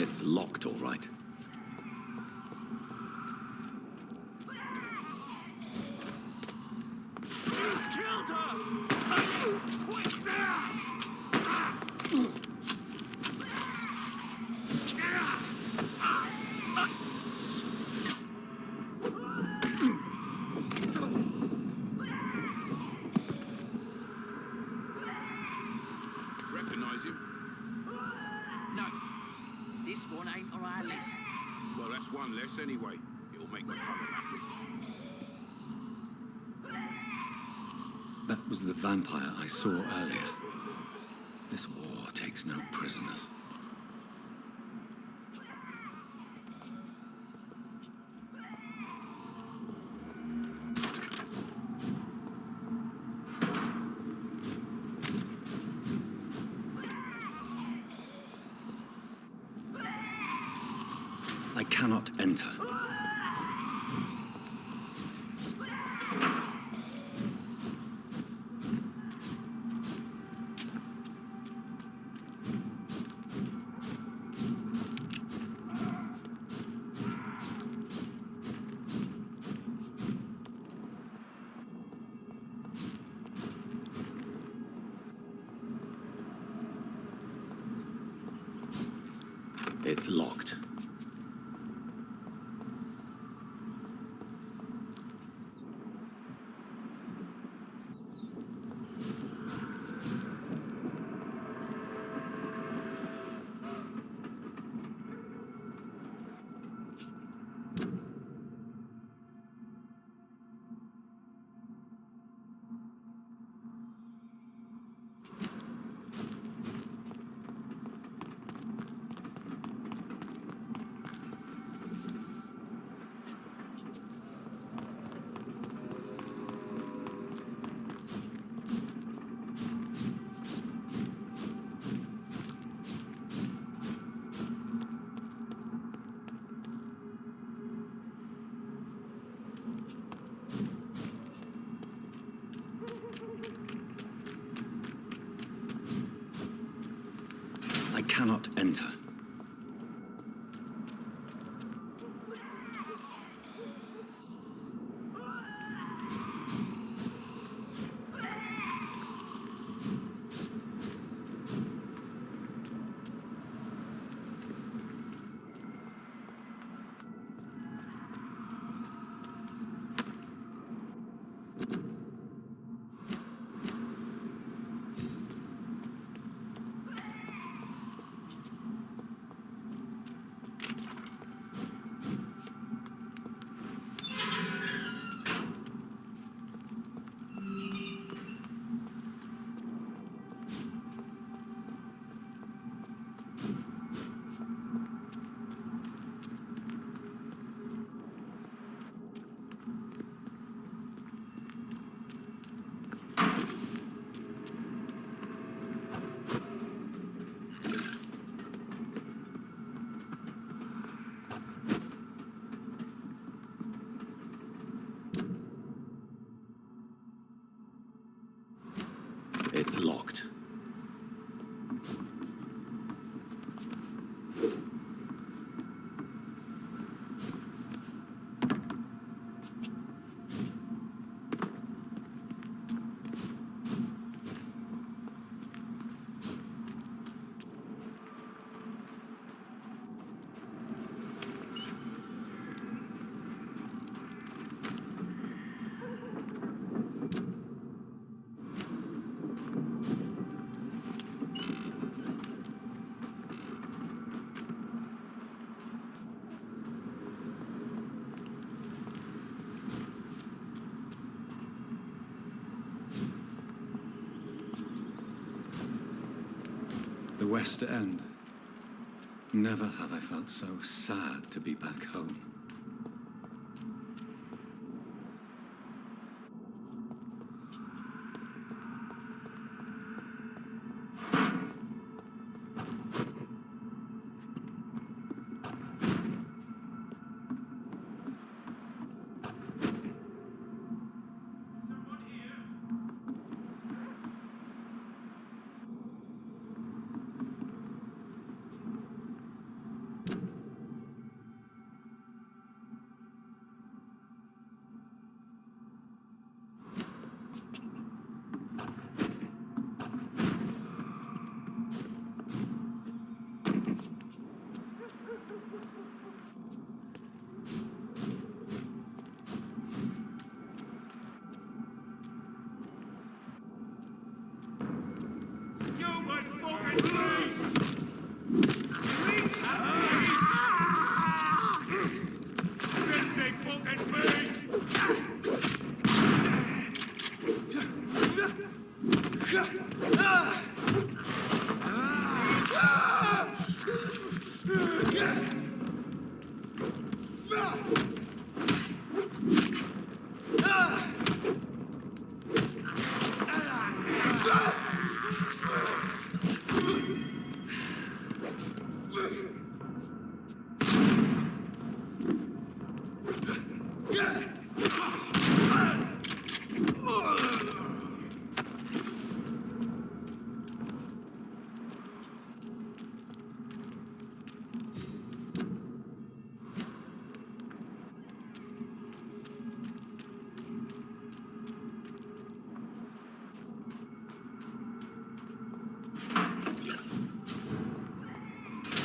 It's locked, all right. Killed her! Recognize him? No. This one ain't on our list. Well, that's one less anyway. It'll make my color happy. That was the vampire I saw earlier. This war takes no prisoners. I cannot enter. It's locked. I cannot enter. It's locked. The West End. Never have I felt so sad to be back home.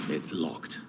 It's locked.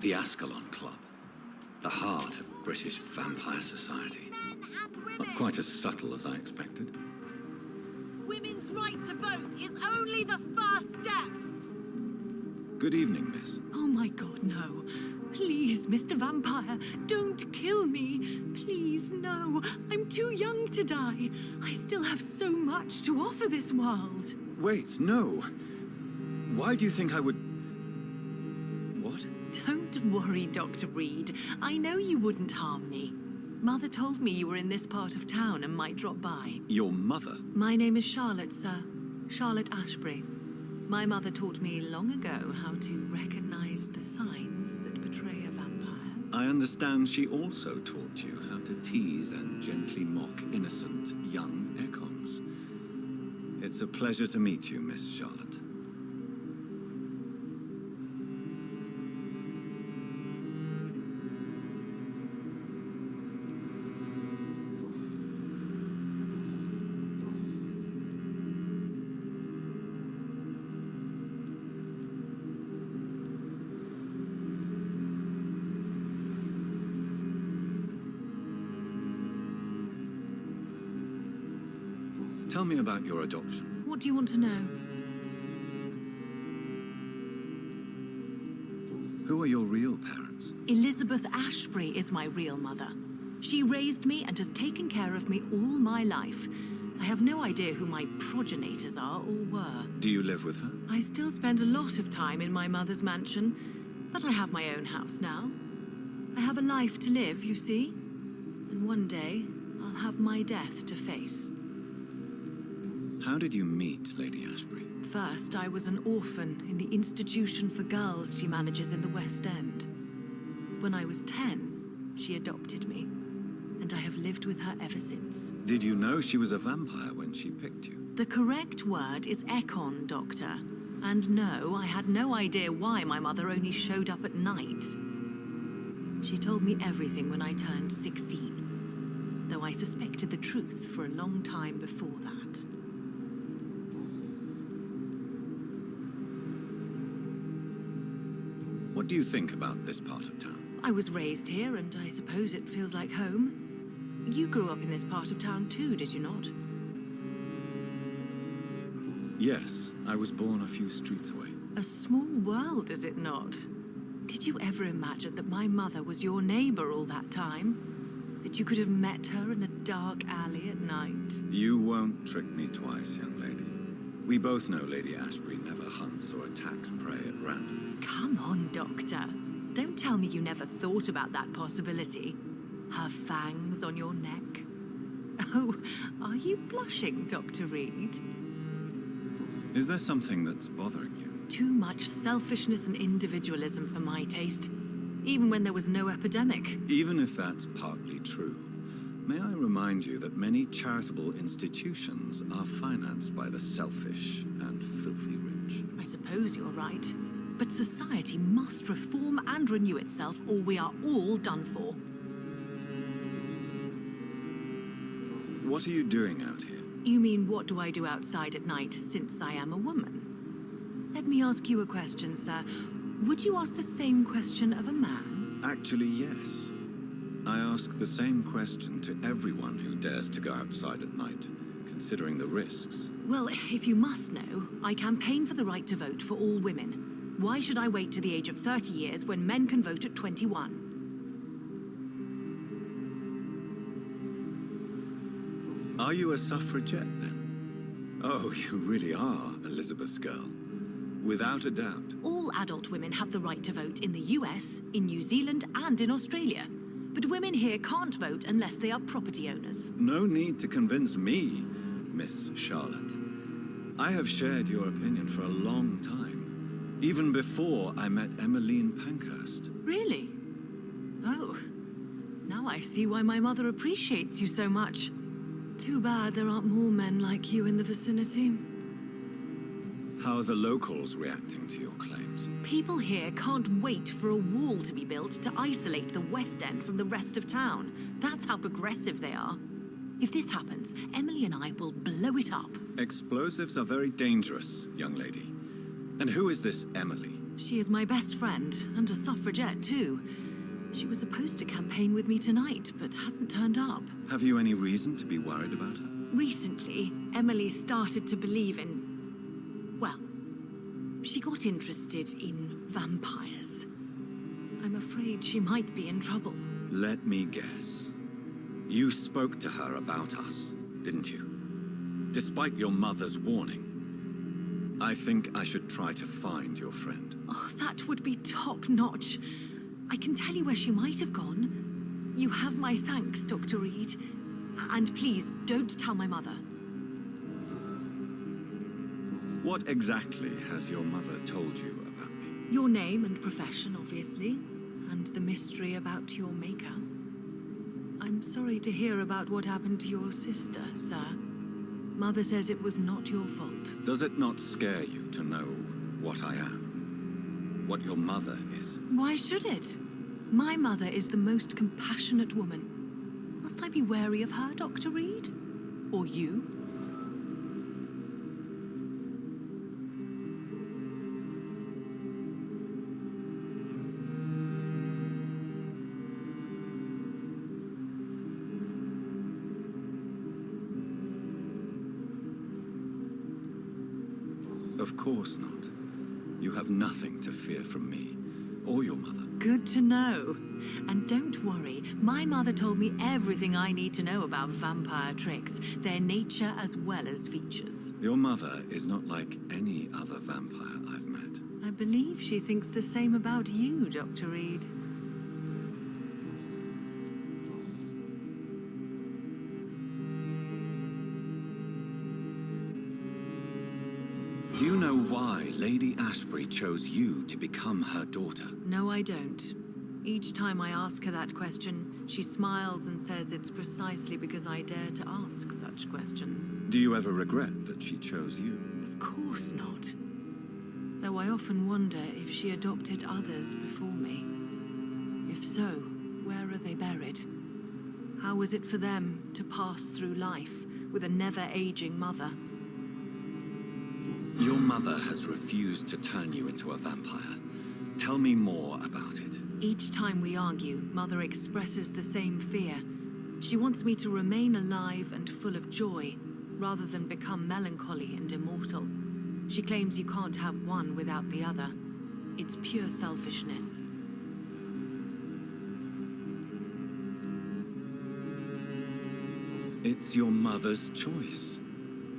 The Ascalon Club, the heart of British vampire society. Not quite as subtle as I expected. Women's right to vote is only the first step. Good evening, miss. Oh my God, no. Please, Mr. Vampire, don't kill me. Please, no. I'm too young to die. I still have so much to offer this world. Wait, no. Why do you think I would... What? Don't worry, Dr. Reed. I know you wouldn't harm me. Mother told me you were in this part of town and might drop by. Your mother? My name is Charlotte, sir. Charlotte Ashbury. My mother taught me long ago how to recognize the signs that betray a vampire. I understand she also taught you how to tease and gently mock innocent young Ekons. It's a pleasure to meet you, Miss Charlotte. Tell me about your adoption. What do you want to know? Who are your real parents? Elizabeth Ashbury is my real mother. She raised me and has taken care of me all my life. I have no idea who my progenitors are or were. Do you live with her? I still spend a lot of time in my mother's mansion, but I have my own house now. I have a life to live, you see. And one day, I'll have my death to face. How did you meet Lady Ashbury? First, I was an orphan in the institution for girls she manages in the West End. When I was 10, she adopted me, and I have lived with her ever since. Did you know she was a vampire when she picked you? The correct word is Ekon, Doctor. And no, I had no idea why my mother only showed up at night. She told me everything when I turned 16, though I suspected the truth for a long time before that. What do you think about this part of town? I was raised here, and I suppose it feels like home. You grew up in this part of town too, did you not? Yes, I was born a few streets away. A small world, is it not? Did you ever imagine that my mother was your neighbor all that time? That you could have met her in a dark alley at night? You won't trick me twice, young lady. We both know Lady Ashbury never hunts or attacks prey at random. Come on, Doctor. Don't tell me you never thought about that possibility. Her fangs on your neck. Oh, are you blushing, Dr. Reed? Is there something that's bothering you? Too much selfishness and individualism for my taste, even when there was no epidemic. Even if that's partly true, may I remind you that many charitable institutions are financed by the selfish and filthy rich. I suppose you're right. But society must reform and renew itself, or we are all done for. What are you doing out here? You mean, what do I do outside at night since I am a woman? Let me ask you a question, sir. Would you ask the same question of a man? Actually, yes. I ask the same question to everyone who dares to go outside at night, considering the risks. Well, if you must know, I campaign for the right to vote for all women. Why should I wait to the age of 30 years when men can vote at 21? Are you a suffragette, then? Oh, you really are Elizabeth's girl. Without a doubt. All adult women have the right to vote in the US, in New Zealand, and in Australia. But women here can't vote unless they are property owners. No need to convince me, Miss Charlotte. I have shared your opinion for a long time, even before I met Emmeline Pankhurst. Really? Oh. Now I see why my mother appreciates you so much. Too bad there aren't more men like you in the vicinity. How are the locals reacting to your claims? People here can't wait for a wall to be built to isolate the West End from the rest of town. That's how progressive they are. If this happens, Emily and I will blow it up. Explosives are very dangerous, young lady. And who is this Emily? She is my best friend, and a suffragette too. She was supposed to campaign with me tonight, but hasn't turned up. Have you any reason to be worried about her? Recently, Emily started to believe in... well, she got interested in vampires. I'm afraid she might be in trouble. Let me guess. You spoke to her about us, didn't you? Despite your mother's warning. I think I should try to find your friend. Oh, that would be top-notch. I can tell you where she might have gone. You have my thanks, Dr. Reed. And please, don't tell my mother. What exactly has your mother told you about me? Your name and profession, obviously, and the mystery about your maker. I'm sorry to hear about what happened to your sister, sir. Mother says it was not your fault. Does it not scare you to know what I am? What your mother is? Why should it? My mother is the most compassionate woman. Must I be wary of her, Dr. Reed? Or you? Of course not. You have nothing to fear from me, or your mother. Good to know. And don't worry, my mother told me everything I need to know about vampire tricks, their nature as well as features. Your mother is not like any other vampire I've met. I believe she thinks the same about you, Dr. Reed. Do you know why Lady Ashbury chose you to become her daughter? No, I don't. Each time I ask her that question, she smiles and says it's precisely because I dare to ask such questions. Do you ever regret that she chose you? Of course not. Though I often wonder if she adopted others before me. If so, where are they buried? How was it for them to pass through life with a never-aging mother? Your mother has refused to turn you into a vampire. Tell me more about it. Each time we argue, Mother expresses the same fear. She wants me to remain alive and full of joy, rather than become melancholy and immortal. She claims you can't have one without the other. It's pure selfishness. It's your mother's choice.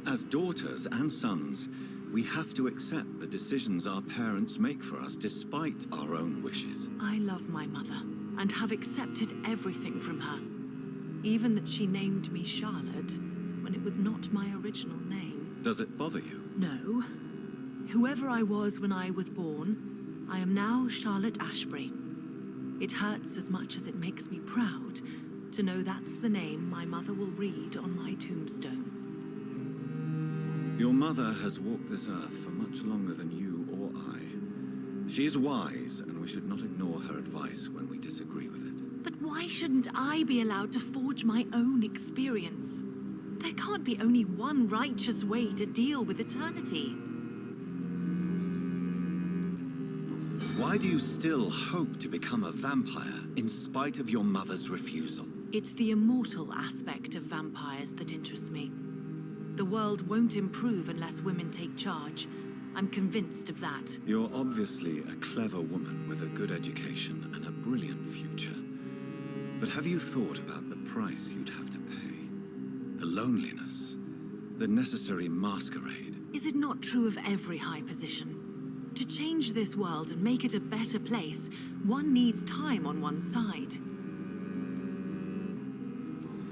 As daughters and sons, we have to accept the decisions our parents make for us despite our own wishes. I love my mother, and have accepted everything from her. Even that she named me Charlotte, when it was not my original name. Does it bother you? No. Whoever I was when I was born, I am now Charlotte Ashbury. It hurts as much as it makes me proud to know that's the name my mother will read on my tombstone. Your mother has walked this earth for much longer than you or I. She is wise, and we should not ignore her advice when we disagree with it. But why shouldn't I be allowed to forge my own experience? There can't be only one righteous way to deal with eternity. Why do you still hope to become a vampire in spite of your mother's refusal? It's the immortal aspect of vampires that interests me. The world won't improve unless women take charge. I'm convinced of that. You're obviously a clever woman with a good education and a brilliant future. But have you thought about the price you'd have to pay? The loneliness, the necessary masquerade. Is it not true of every high position? To change this world and make it a better place, one needs time on one's side.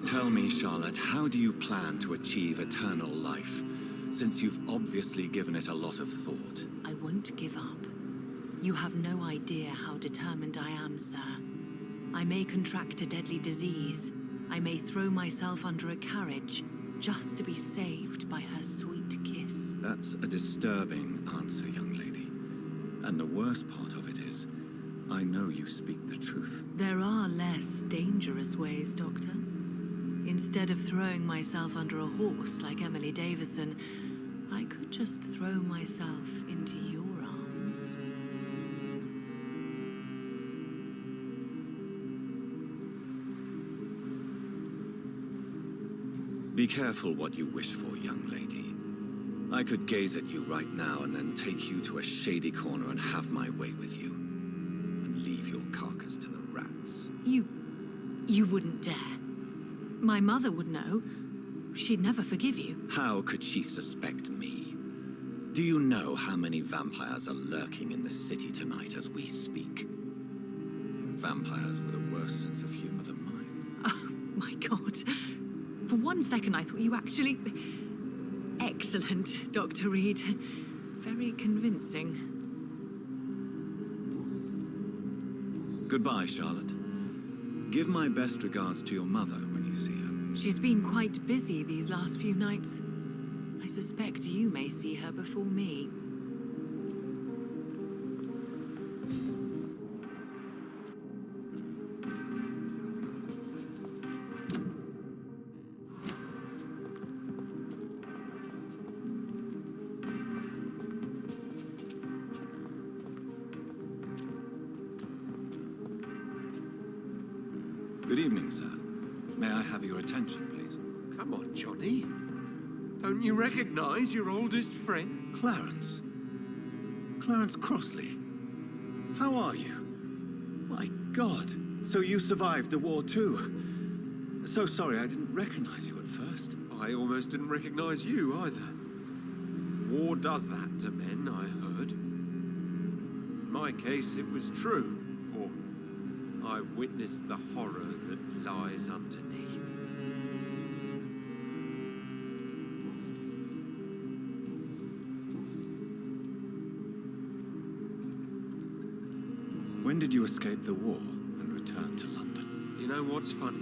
Tell me, Charlotte, how do you plan to achieve eternal life, since you've obviously given it a lot of thought? I won't give up. You have no idea how determined I am, sir. I may contract a deadly disease. I may throw myself under a carriage, just to be saved by her sweet kiss. That's a disturbing answer, young lady. And the worst part of it is, I know you speak the truth. There are less dangerous ways, Doctor. Instead of throwing myself under a horse like Emily Davison, I could just throw myself into your arms. Be careful what you wish for, young lady. I could gaze at you right now and then take you to a shady corner and have my way with you. And leave your carcass to the rats. You wouldn't dare. My mother would know. She'd never forgive you. How could she suspect me? Do you know how many vampires are lurking in the city tonight as we speak? Vampires with a worse sense of humor than mine. Oh, my God. For one second, I thought you actually... Excellent, Dr. Reed. Very convincing. Goodbye, Charlotte. Give my best regards to your mother when you see her. She's been quite busy these last few nights. I suspect you may see her before me. Good evening, sir. May I have your attention, please? Come on, Johnny. Don't you recognize your oldest friend? Clarence. Clarence Crossley. How are you? My God. So you survived the war too. So sorry I didn't recognize you at first. I almost didn't recognize you either. War does that to men, I heard. In my case, it was true, for I witnessed the horror that lies underneath. When did you escape the war and return to London? You know what's funny?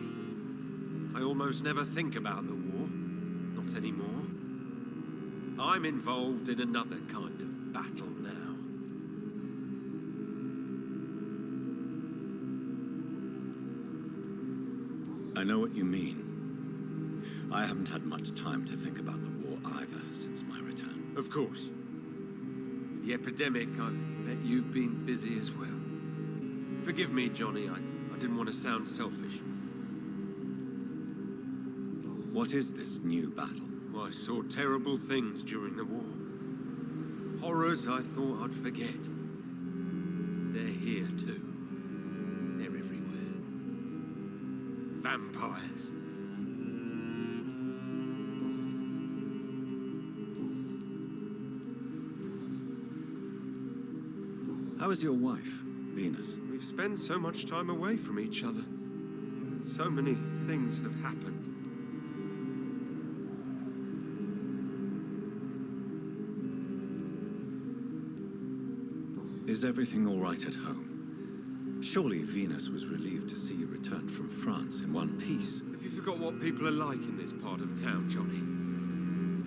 I almost never think about the war. Not anymore. I'm involved in another kind of battle now. I know what you mean. I haven't had much time to think about the war either since my return. Of course. The epidemic, I bet you've been busy as well. Forgive me, Johnny, I didn't want to sound selfish. What is this new battle? I saw terrible things during the war. Horrors I thought I'd forget. They're here too. They're everywhere. Vampires. How is your wife, Venus? We've spent so much time away from each other. And so many things have happened. Is everything all right at home? Surely Venus was relieved to see you return from France in one piece. Have you forgot what people are like in this part of town, Johnny?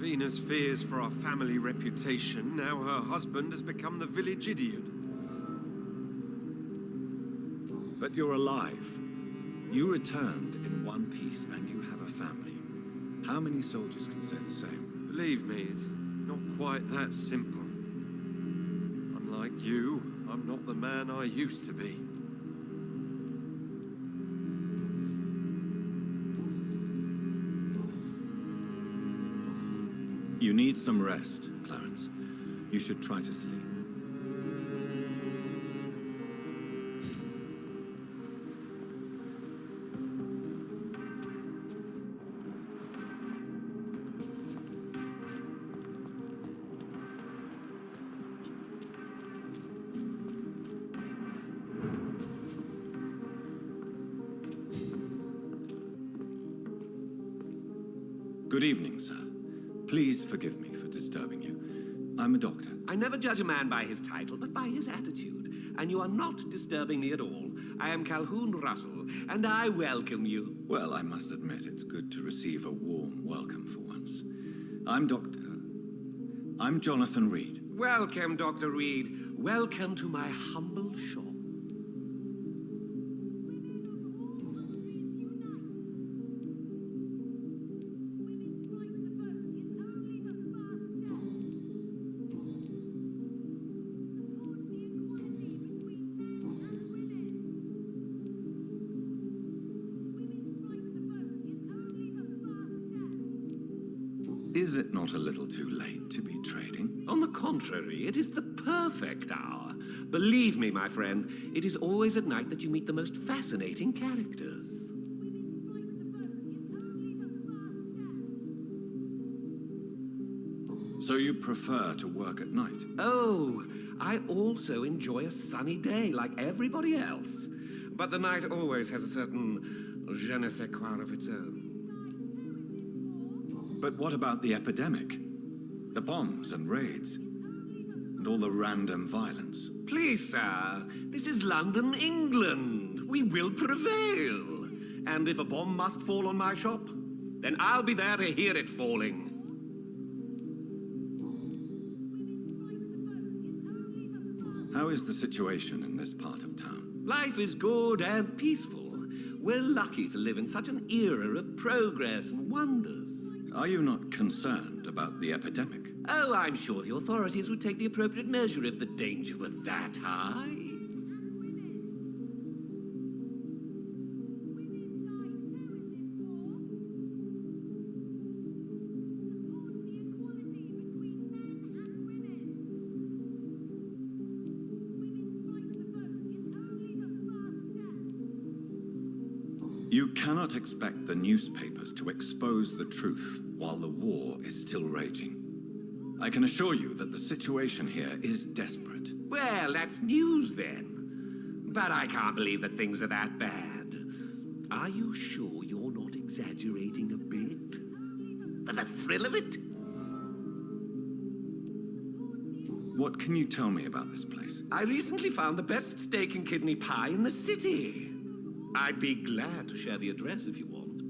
Venus fears for our family reputation. Now her husband has become the village idiot. But you're alive. You returned in one piece and you have a family. How many soldiers can say the same? Believe me, it's not quite that simple. Unlike you, I'm not the man I used to be. You need some rest, Clarence. You should try to sleep. Good evening, sir. Please forgive me for disturbing you. I'm a doctor. I never judge a man by his title, but by his attitude. And you are not disturbing me at all. I am Calhoun Russell, and I welcome you. Well, I must admit it's good to receive a warm welcome for once. I'm Jonathan Reed. Welcome, Dr. Reed. Welcome to my humble shop. Is it not a little too late to be trading? On the contrary, it is the perfect hour. Believe me, my friend, it is always at night that you meet the most fascinating characters. So you prefer to work at night? Oh, I also enjoy a sunny day like everybody else. But the night always has a certain je ne sais quoi of its own. But what about the epidemic? The bombs and raids, and all the random violence. Please, sir, this is London, England. We will prevail. And if a bomb must fall on my shop, then I'll be there to hear it falling. How is the situation in this part of town? Life is good and peaceful. We're lucky to live in such an era of progress and wonders. Are you not concerned about the epidemic? Oh, I'm sure the authorities would take the appropriate measure if the danger were that high. You cannot expect the newspapers to expose the truth while the war is still raging. I can assure you that the situation here is desperate. Well, that's news then. But I can't believe that things are that bad. Are you sure you're not exaggerating a bit? For the thrill of it? What can you tell me about this place? I recently found the best steak and kidney pie in the city. I'd be glad to share the address if you want.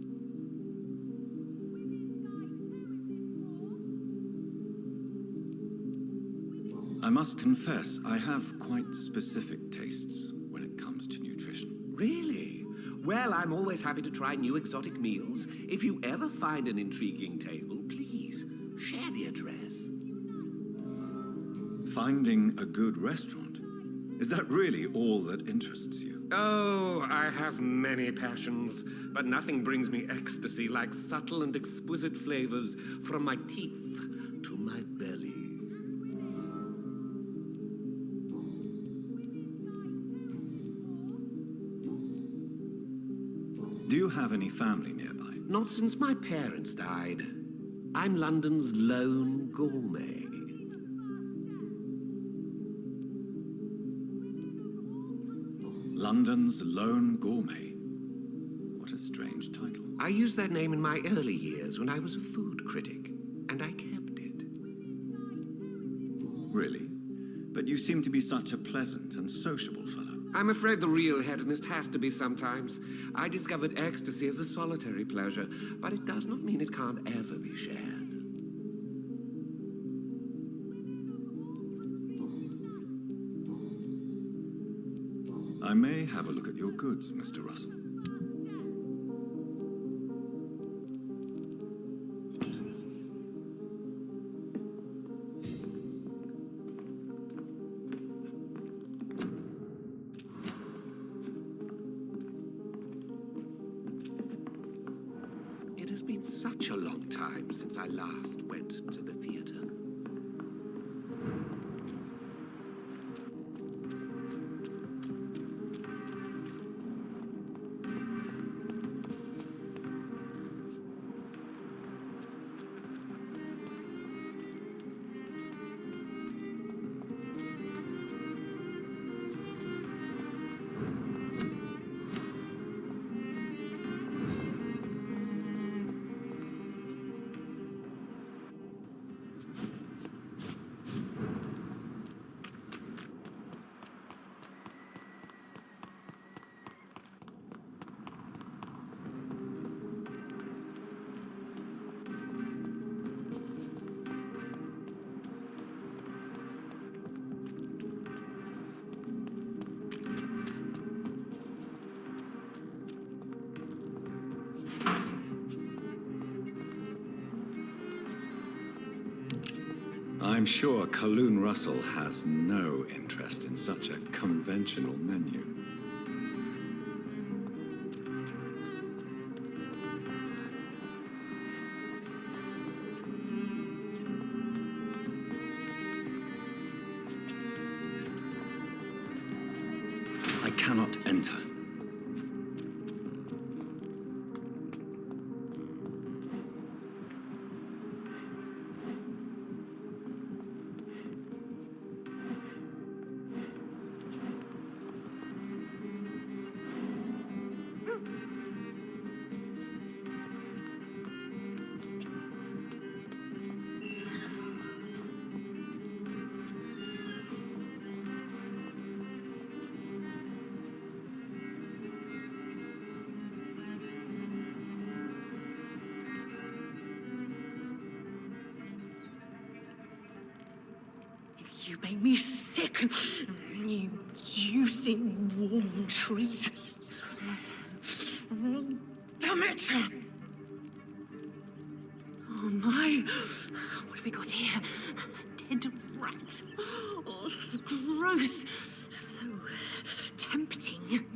I must confess, I have quite specific tastes when it comes to nutrition. Really? Well, I'm always happy to try new exotic meals. If you ever find an intriguing table, please share the address. Finding a good restaurant? Is that really all that interests you? Oh, I have many passions, but nothing brings me ecstasy like subtle and exquisite flavors from my teeth to my belly. Do you have any family nearby? Not since my parents died. I'm London's lone gourmet. London's Lone Gourmet. What a strange title. I used that name in my early years when I was a food critic, and I kept it. Really? But you seem to be such a pleasant and sociable fellow. I'm afraid the real hedonist has to be sometimes. I discovered ecstasy as a solitary pleasure, but it does not mean it can't ever be shared. I may have a look at your goods, Mr. Russell. It has been such a long time since I last went to the theater. I'm sure Kaloon Russell has no interest in such a conventional menu. I cannot enter. You make me sick. You juicy, warm treat. Damn it! Oh my! What have we got here? Dead rat. Oh, so gross. So tempting.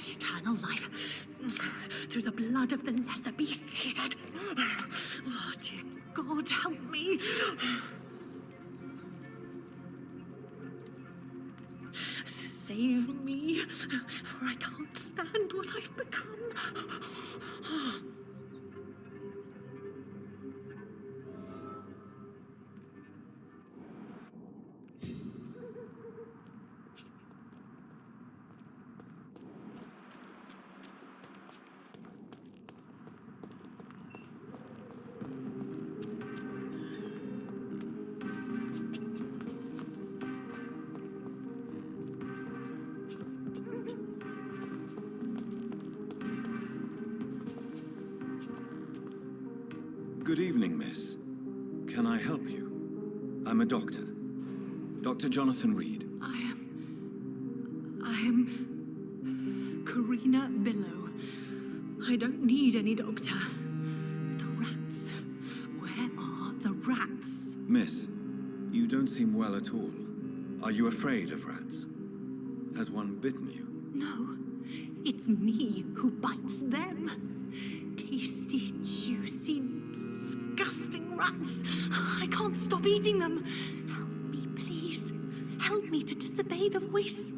Eternal life. Through the blood of the lesser beasts, he said. Oh, dear God, help me. Save me, for I can't stand what I've become. Good evening, miss. Can I help you? I'm a doctor. Dr. Jonathan Reed. I am Karina Billow. I don't need any doctor. The rats. Where are the rats? Miss, you don't seem well at all. Are you afraid of rats? Has one bitten you? No, it's me who bites them. Tasty, juicy, disgusting rats. I can't stop eating them. Help me, please. Help me to disobey the voice.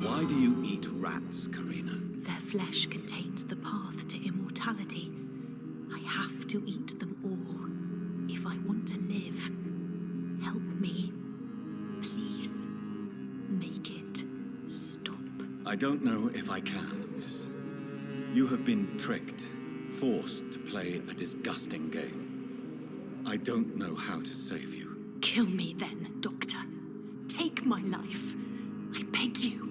Why do you eat rats, Karina? Their flesh contains the path to immortality. I have to eat them all if I want to live. Help me. Please. Make it stop. I don't know if I can, miss. You have been tricked, forced to play a disgusting game. I don't know how to save you. Kill me then, Doctor. Take my life. I beg you.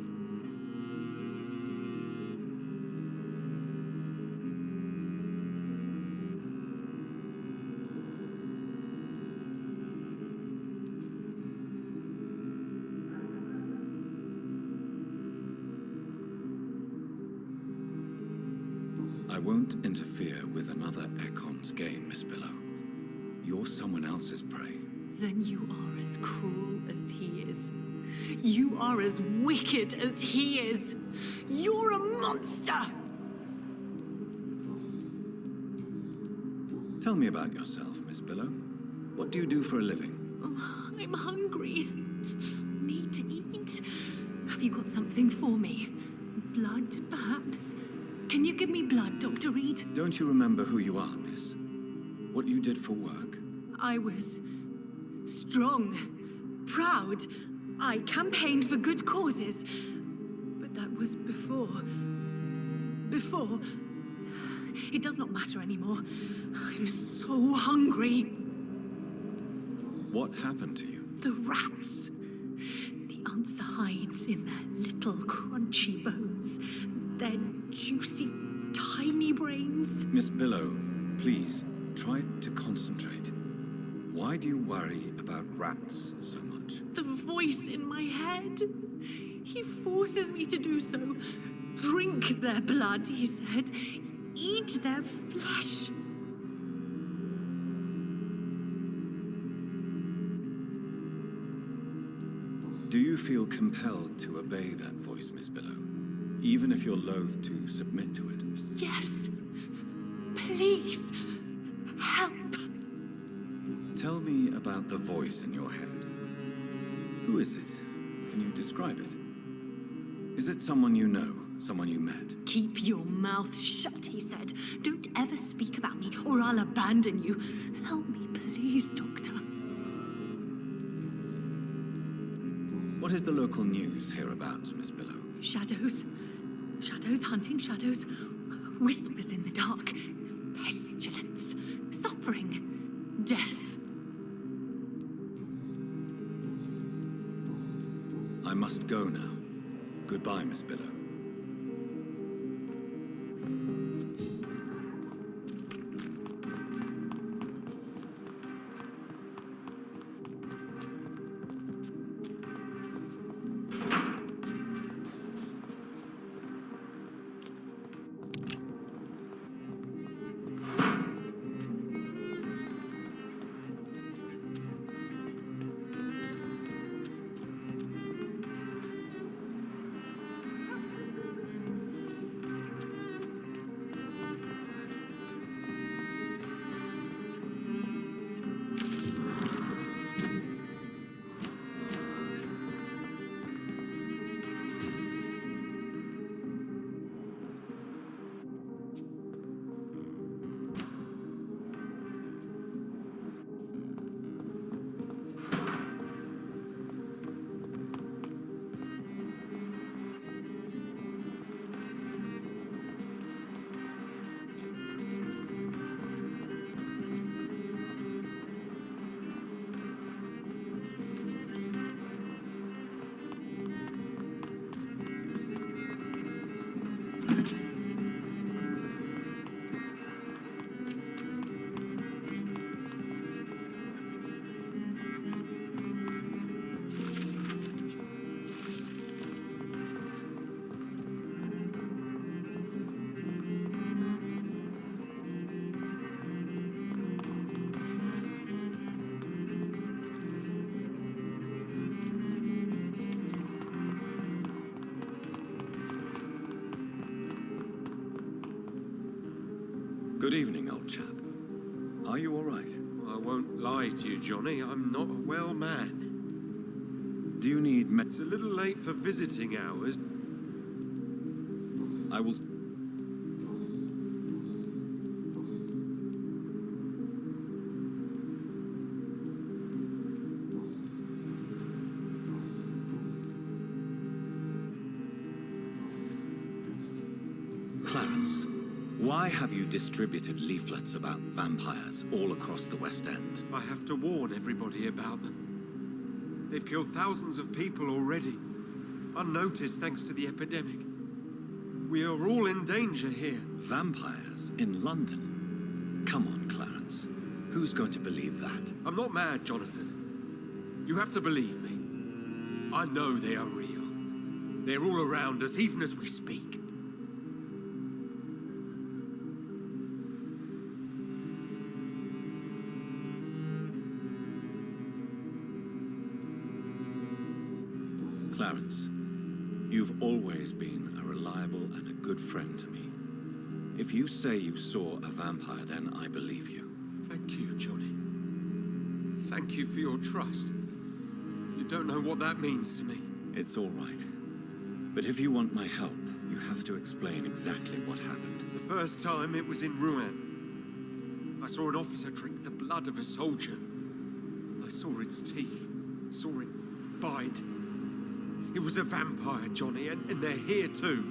I won't interfere with another Econ's game, Miss Billow. You're someone else's prey. Then you are as cruel as he is. You are as wicked as he is. You're a monster! Tell me about yourself, Miss Billow. What do you do for a living? Oh, I'm hungry. Need to eat. Have you got something for me? Blood, perhaps? Can you give me blood, Dr. Reed? Don't you remember who you are, miss? What you did for work? I was strong, proud. I campaigned for good causes. But that was before. Before. It does not matter anymore. I'm so hungry. What happened to you? The rats. The answer hides in their little crunchy bones. Their juicy, tiny brains. Miss Billow, please, try to concentrate. Why do you worry about rats so much? The voice in my head. He forces me to do so. Drink their blood, he said. Eat their flesh. Do you feel compelled to obey that voice, Miss Billow? Even if you're loath to submit to it? Yes. Please. Help. Tell me about the voice in your head. Who is it? Can you describe it? Is it someone you know? Someone you met? Keep your mouth shut, he said. Don't ever speak about me, or I'll abandon you. Help me, please, Doctor. What is the local news hereabouts, Miss Billow? Shadows. Shadows hunting shadows. Whispers in the dark. Pestilence. Suffering. Death. I must go now. Goodbye, Miss Billow. Good evening, old chap. Are you all right? I won't lie to you, Johnny. I'm not a well man. Do you need It's a little late for visiting hours. I will... Clarence, why have you distributed leaflets about vampires all across the West End? I have to warn everybody about them. They've killed thousands of people already, unnoticed thanks to the epidemic. We are all in danger here. Vampires in London? Come on, Clarence. Who's going to believe that? I'm not mad, Jonathan. You have to believe me. I know they are real. They're all around us, even as we speak. Clarence, you've always been a reliable and a good friend to me. If you say you saw a vampire, then I believe you. Thank you, Johnny. Thank you for your trust. You don't know what that means to me. It's all right. But if you want my help, you have to explain exactly what happened. The first time it was in Rouen. I saw an officer drink the blood of a soldier. I saw its teeth, saw it bite. It was a vampire, Johnny, and they're here too.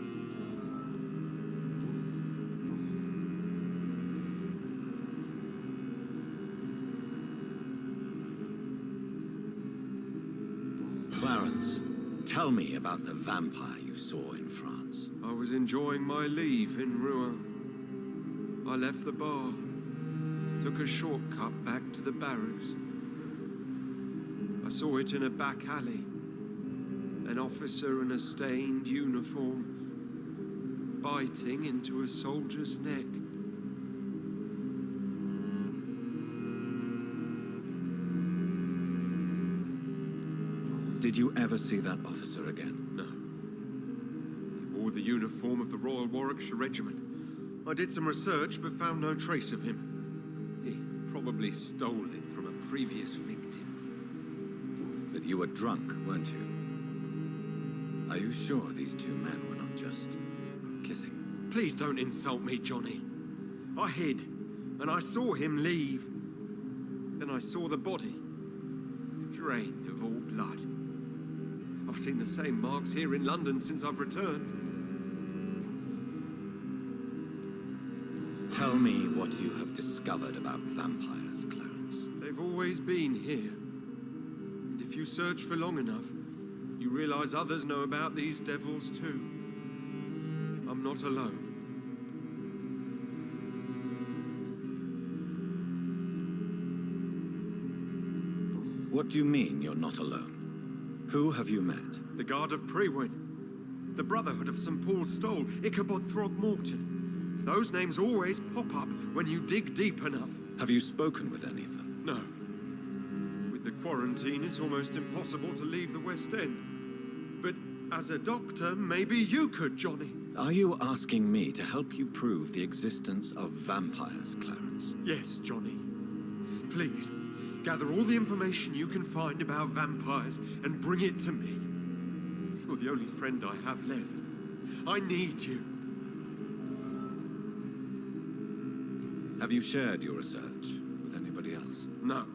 Clarence, tell me about the vampire you saw in France. I was enjoying my leave in Rouen. I left the bar, took a shortcut back to the barracks. I saw it in a back alley. An officer in a stained uniform, biting into a soldier's neck. Did you ever see that officer again? No. He wore the uniform of the Royal Warwickshire Regiment. I did some research, but found no trace of him. He probably stole it from a previous victim. But you were drunk, weren't you? Are you sure these two men were not just kissing? Please don't insult me, Johnny. I hid, and I saw him leave. Then I saw the body, drained of all blood. I've seen the same marks here in London since I've returned. Tell me what you have discovered about vampires, Clarence. They've always been here. And if you search for long enough, You realize others know about these devils too. I'm not alone. What do you mean you're not alone? Who have you met? The Guard of Prewin. The Brotherhood of St. Paul's Stole. Ichabod Throgmorton. Those names always pop up when you dig deep enough. Have you spoken with any of them? No. With the quarantine, it's almost impossible to leave the West End. But as a doctor, maybe you could, Johnny. Are you asking me to help you prove the existence of vampires, Clarence? Yes, Johnny. Please, gather all the information you can find about vampires and bring it to me. You're the only friend I have left. I need you. Have you shared your research with anybody else? No.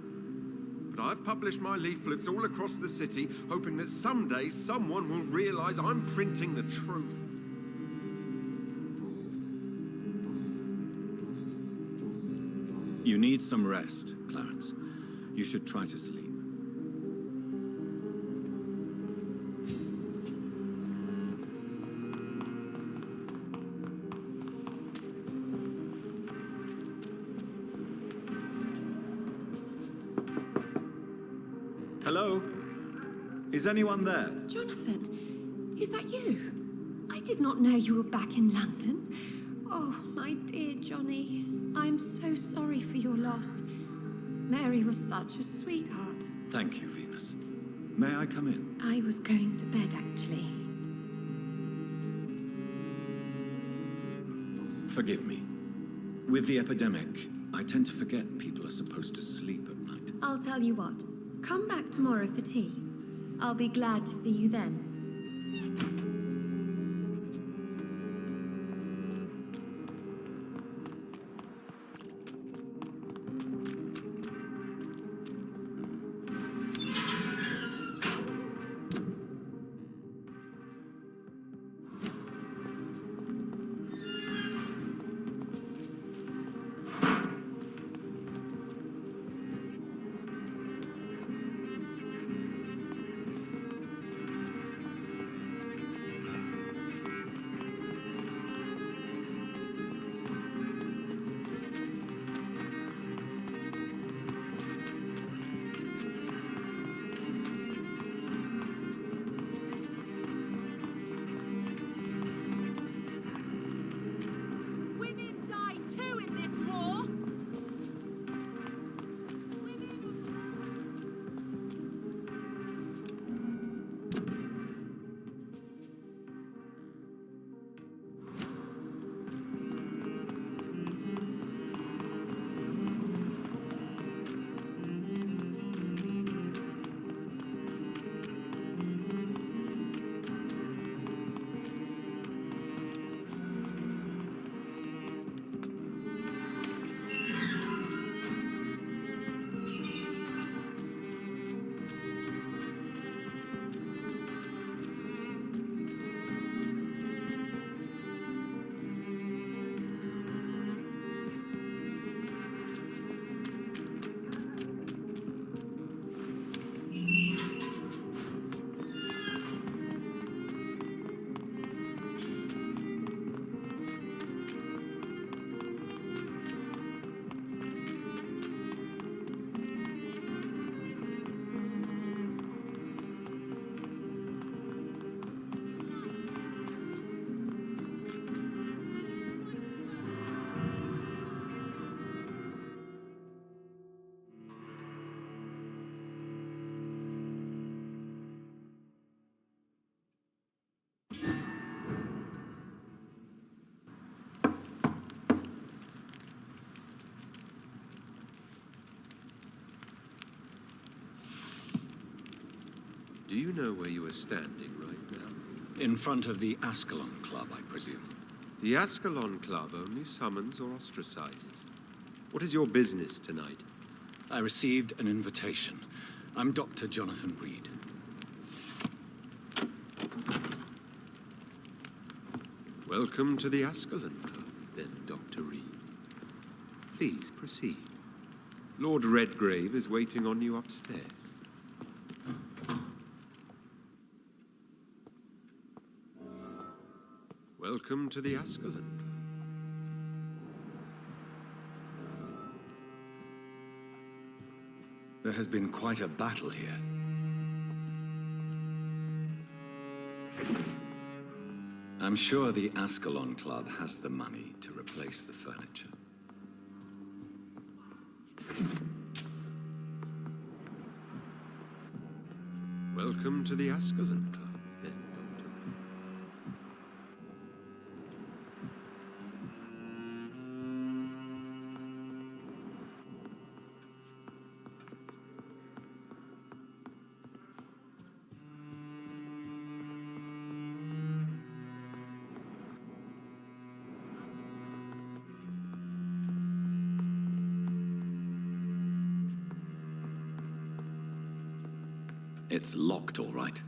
But I've published my leaflets all across the city, hoping that someday someone will realize I'm printing the truth. You need some rest, Clarence. You should try to sleep. Hello? Is anyone there? Jonathan, is that you? I did not know you were back in London. Oh, my dear Johnny, I'm so sorry for your loss. Mary was such a sweetheart. Thank you, Venus. May I come in? I was going to bed, actually. Forgive me. With the epidemic, I tend to forget people are supposed to sleep at night. I'll tell you what. Come back tomorrow for tea. I'll be glad to see you then. Do you know where you are standing right now? In front of the Ascalon Club, I presume. The Ascalon Club only summons or ostracizes. What is your business tonight? I received an invitation. I'm Dr. Jonathan Reed. Welcome to the Ascalon Club, then, Dr. Reed. Please proceed. Lord Redgrave is waiting on you upstairs. Welcome to the Ascalon. There has been quite a battle here. I'm sure the Ascalon Club has the money to replace the furniture. Welcome to the Ascalon Club. It's locked, all right.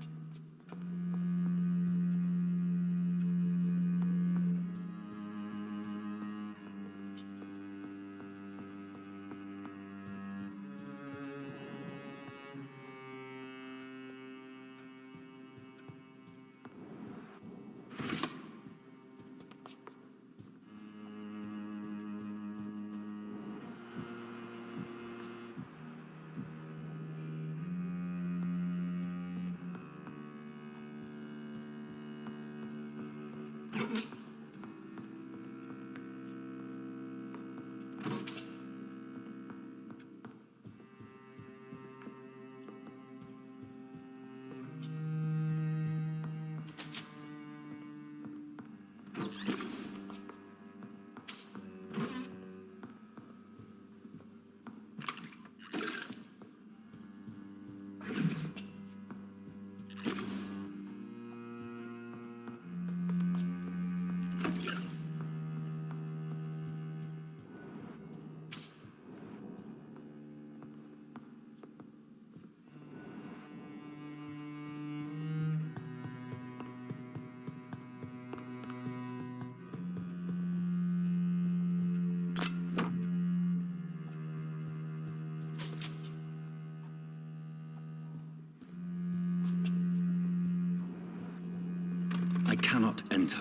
I cannot enter.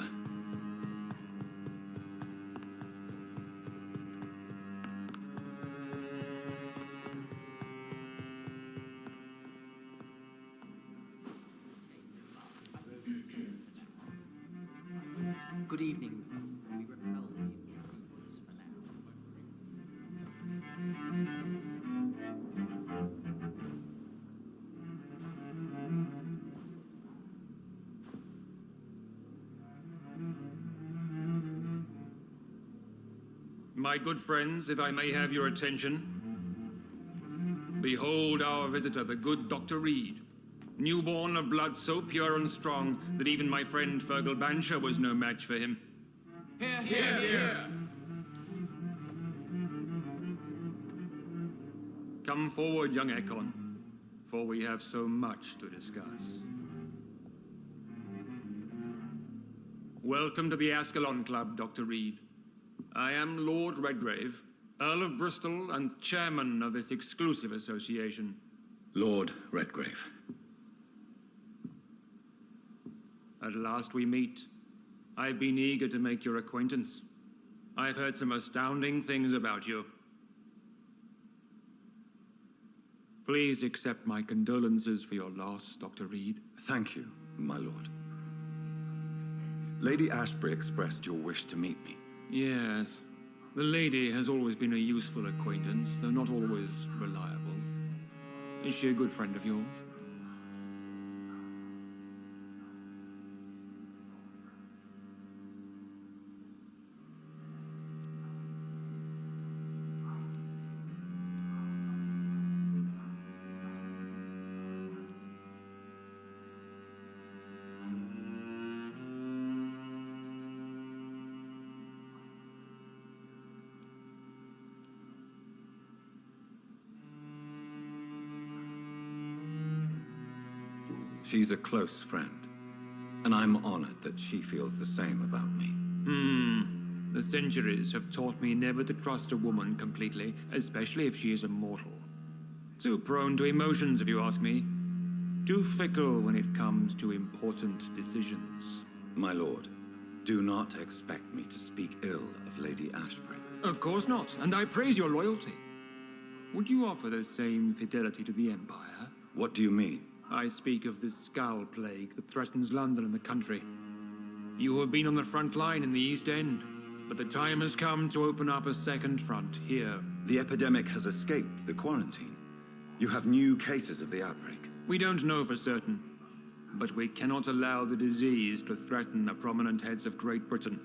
Good evening. We repel the intruders for now. My good friends, if I may have your attention. Behold our visitor, the good Dr. Reed. Newborn of blood so pure and strong that even my friend Fergal Bansher was no match for him. Here, here, here. Come forward, young Ekon, for we have so much to discuss. Welcome to the Ascalon Club, Dr. Reed. I am Lord Redgrave, Earl of Bristol and chairman of this exclusive association. Lord Redgrave. At last we meet. I've been eager to make your acquaintance. I've heard some astounding things about you. Please accept my condolences for your loss, Dr. Reed. Thank you, my lord. Lady Ashbury expressed your wish to meet me. Yes. The lady has always been a useful acquaintance, though not always reliable. Is she a good friend of yours? She's a close friend, and I'm honored that she feels the same about me. The centuries have taught me never to trust a woman completely, especially if she is a mortal. Too prone to emotions, if you ask me. Too fickle when it comes to important decisions. My lord, Do not expect me to speak ill of Lady Ashbury. Of course not, and I praise your loyalty. Would you offer the same fidelity to the Empire? What do you mean? I speak of the Skull Plague that threatens London and the country. You have been on the front line in the East End, but the time has come to open up a second front here. The epidemic has escaped the quarantine. You have new cases of the outbreak. We don't know for certain, but we cannot allow the disease to threaten the prominent heads of Great Britain.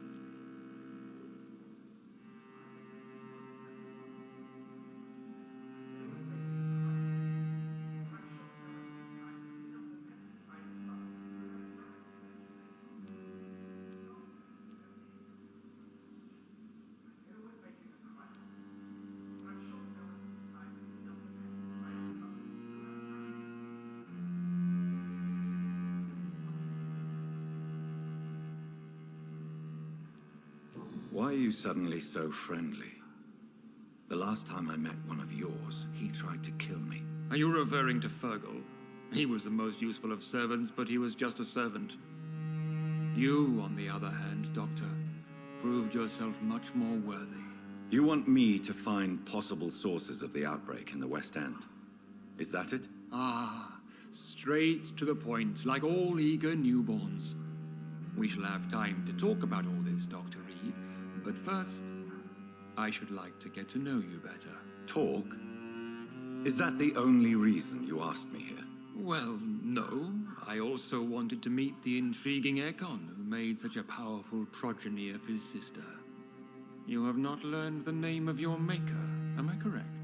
Why are you suddenly so friendly? The last time I met one of yours, he tried to kill me. Are you referring to Fergal? He was the most useful of servants, but he was just a servant. You, on the other hand, Doctor, proved yourself much more worthy. You want me to find possible sources of the outbreak in the West End? Is that it? Ah, straight to the point, like all eager newborns. We shall have time to talk about all this, Dr. Reed, but first, I should like to get to know you better. Talk? Is that the only reason you asked me here? Well, no. I also wanted to meet the intriguing Ekon, who made such a powerful progeny of his sister. You have not learned the name of your maker, am I correct?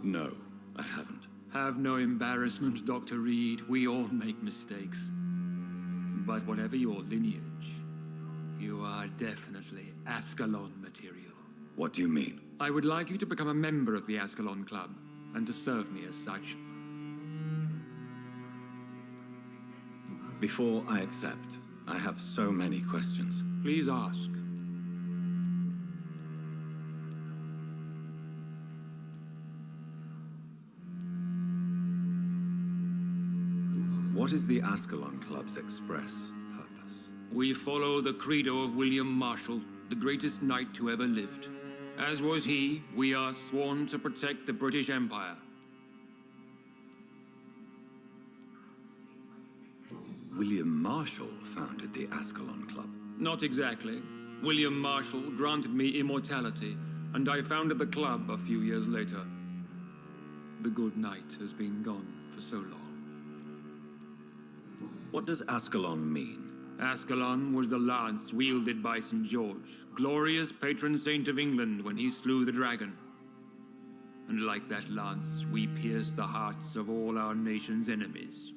No, I haven't. Have no embarrassment, Dr. Reed. We all make mistakes. But whatever your lineage, you are definitely Ascalon material. What do you mean? I would like you to become a member of the Ascalon Club, and to serve me as such. Before I accept, I have so many questions. Please ask. What is the Ascalon Club's express purpose? We follow the credo of William Marshall, the greatest knight who ever lived. As was he, we are sworn to protect the British Empire. William Marshall founded the Ascalon Club. Not exactly. William Marshall granted me immortality, and I founded the club a few years later. The good knight has been gone for so long. What does Ascalon mean? Ascalon was the lance wielded by St. George, glorious patron saint of England when he slew the dragon. And like that lance, we pierce the hearts of all our nation's enemies.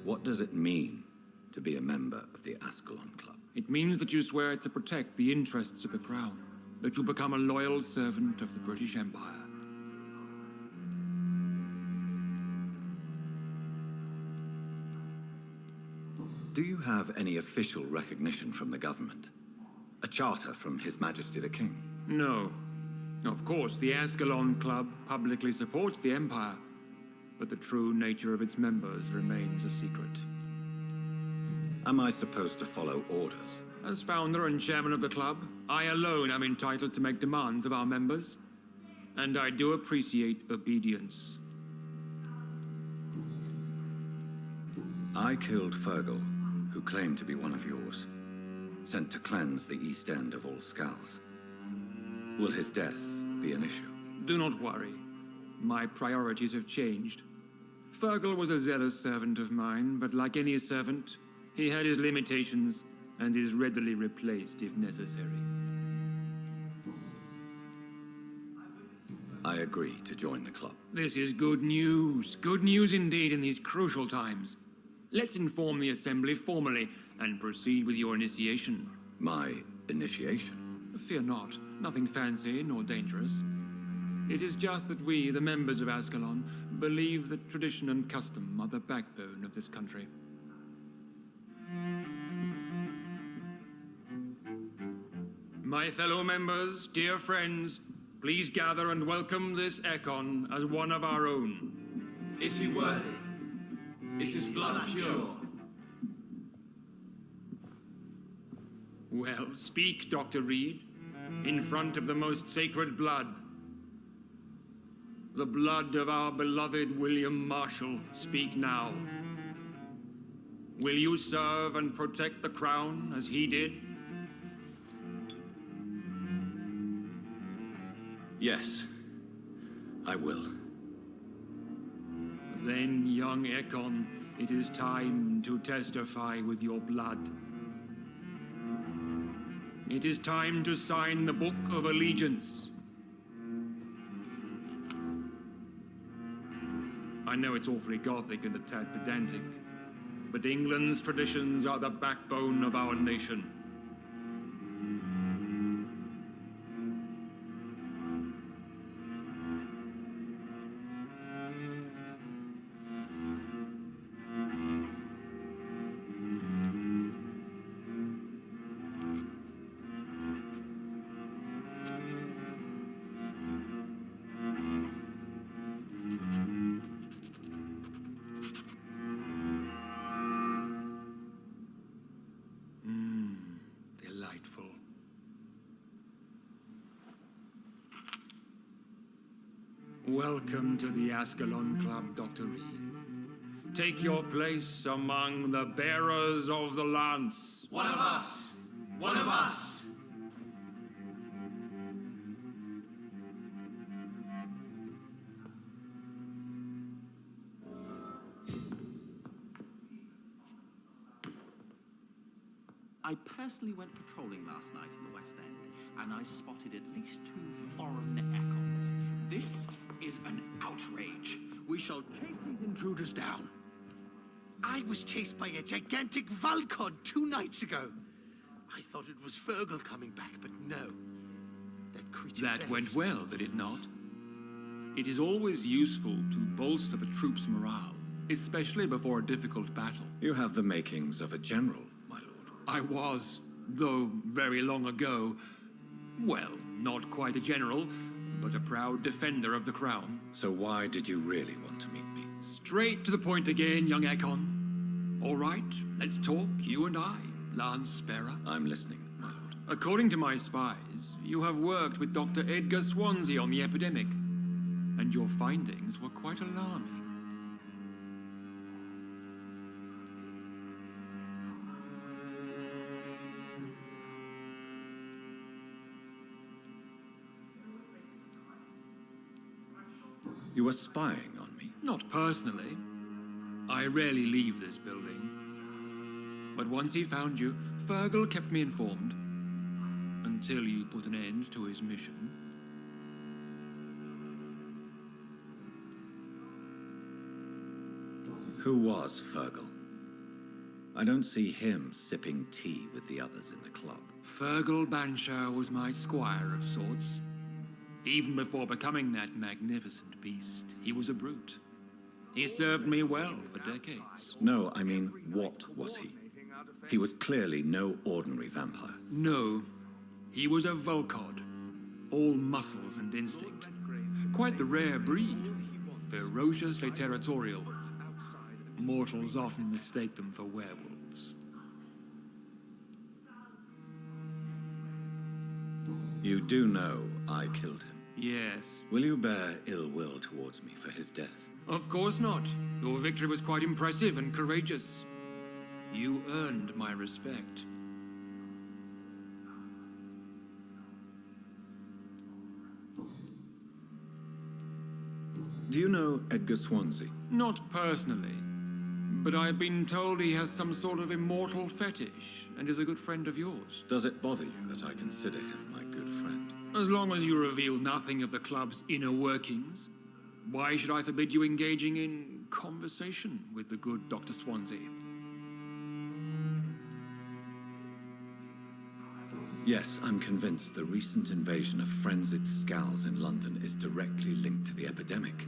What does it mean to be a member of the Ascalon Club? It means that you swear to protect the interests of the crown, that you become a loyal servant of the British Empire. Do you have any official recognition from the government? A charter from His Majesty the King? No. Of course, the Ascalon Club publicly supports the Empire, but the true nature of its members remains a secret. Am I supposed to follow orders? As founder and chairman of the club, I alone am entitled to make demands of our members, and I do appreciate obedience. I killed Fergal, who claimed to be one of yours, sent to cleanse the East End of all skulls. Will his death be an issue? Do not worry. My priorities have changed. Fergal was a zealous servant of mine, but like any servant, he had his limitations and is readily replaced if necessary. I agree to join the club. This is good news. Good news indeed in these crucial times. Let's inform the Assembly formally and proceed with your initiation. My initiation? Fear not. Nothing fancy nor dangerous. It is just that we, the members of Ascalon, believe that tradition and custom are the backbone of this country. My fellow members, dear friends, please gather and welcome this Ekon as one of our own. Is he worthy? Is his blood pure? Well, speak, Dr. Reed, in front of the most sacred blood. The blood of our beloved William Marshall. Speak now. Will you serve and protect the crown as he did? Yes, I will. Then, young Ekon, it is time to testify with your blood. It is time to sign the Book of Allegiance. I know it's awfully gothic and a tad pedantic, but England's traditions are the backbone of our nation. Delightful. Welcome to the Ascalon Club, Dr. Reed. Take your place among the bearers of the lance. One of us! One of us! I personally went patrolling last night in the West End, and I spotted at least 2 foreign Ekons. This is an outrage. We shall chase these intruders down. I was chased by a gigantic Valcod 2 nights ago. I thought it was Fergal coming back, but no. That creature... That went well, did it not? It is always useful to bolster the troops' morale, especially before a difficult battle. You have the makings of a general, my lord. I was, though very long ago, well, not quite a general, but a proud defender of the crown. So why did you really want to meet me? Straight to the point again, young Ekon. All right, let's talk, you and I, Lance Bearer. I'm listening, my lord. According to my spies, you have worked with Dr. Edgar Swansea on the epidemic, and your findings were quite alarming. You were spying on me? Not personally. I rarely leave this building. But once he found you, Fergal kept me informed. Until you put an end to his mission. Who was Fergal? I don't see him sipping tea with the others in the club. Fergal Banshire was my squire of sorts. Even before becoming that magnificent beast, he was a brute. He served me well for decades. No, I mean, what was he? He was clearly no ordinary vampire. No, he was a Volcod. All muscles and instinct. Quite the rare breed. Ferociously territorial. Mortals often mistake them for werewolves. You do know I killed him. Yes. Will you bear ill will towards me for his death? Of course not. Your victory was quite impressive and courageous. You earned my respect. Do you know Edgar Swansea? Not personally, but I've been told he has some sort of immortal fetish and is a good friend of yours. Does it bother you that I consider him my good friend? As long as you reveal nothing of the club's inner workings, why should I forbid you engaging in conversation with the good Dr. Swansea? Yes, I'm convinced the recent invasion of frenzied scowls in London is directly linked to the epidemic.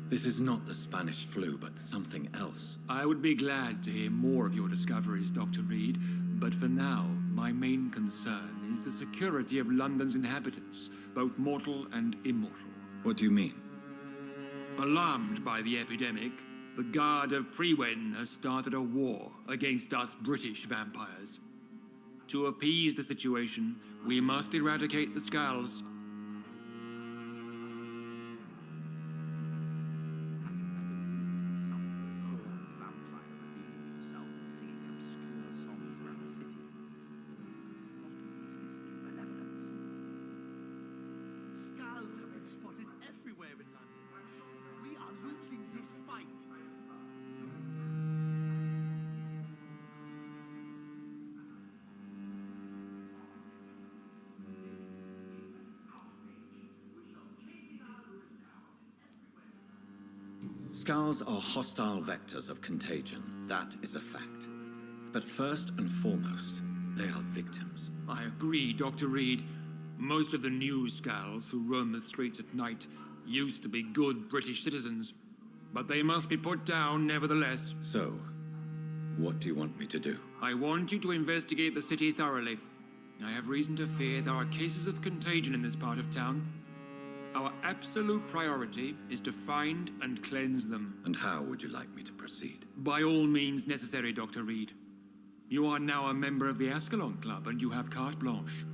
This is not the Spanish flu, but something else. I would be glad to hear more of your discoveries, Dr. Reed, but for now, my main concern is the security of London's inhabitants, both mortal and immortal. What do you mean? Alarmed by the epidemic, the Guard of Priwen has started a war against us British vampires. To appease the situation, we must eradicate the Skulls. Skulls have been spotted everywhere in London. We are losing this fight. Skulls are hostile vectors of contagion. That is a fact. But first and foremost, they are victims. I agree, Dr. Reed. Most of the new Skulls who roam the streets at night used to be good British citizens, but they must be put down nevertheless. So, what do you want me to do? I want you to investigate the city thoroughly. I have reason to fear there are cases of contagion in this part of town. Our absolute priority is to find and cleanse them. And how would you like me to proceed? By all means necessary, Dr. Reed. You are now a member of the Ascalon Club, and you have carte blanche.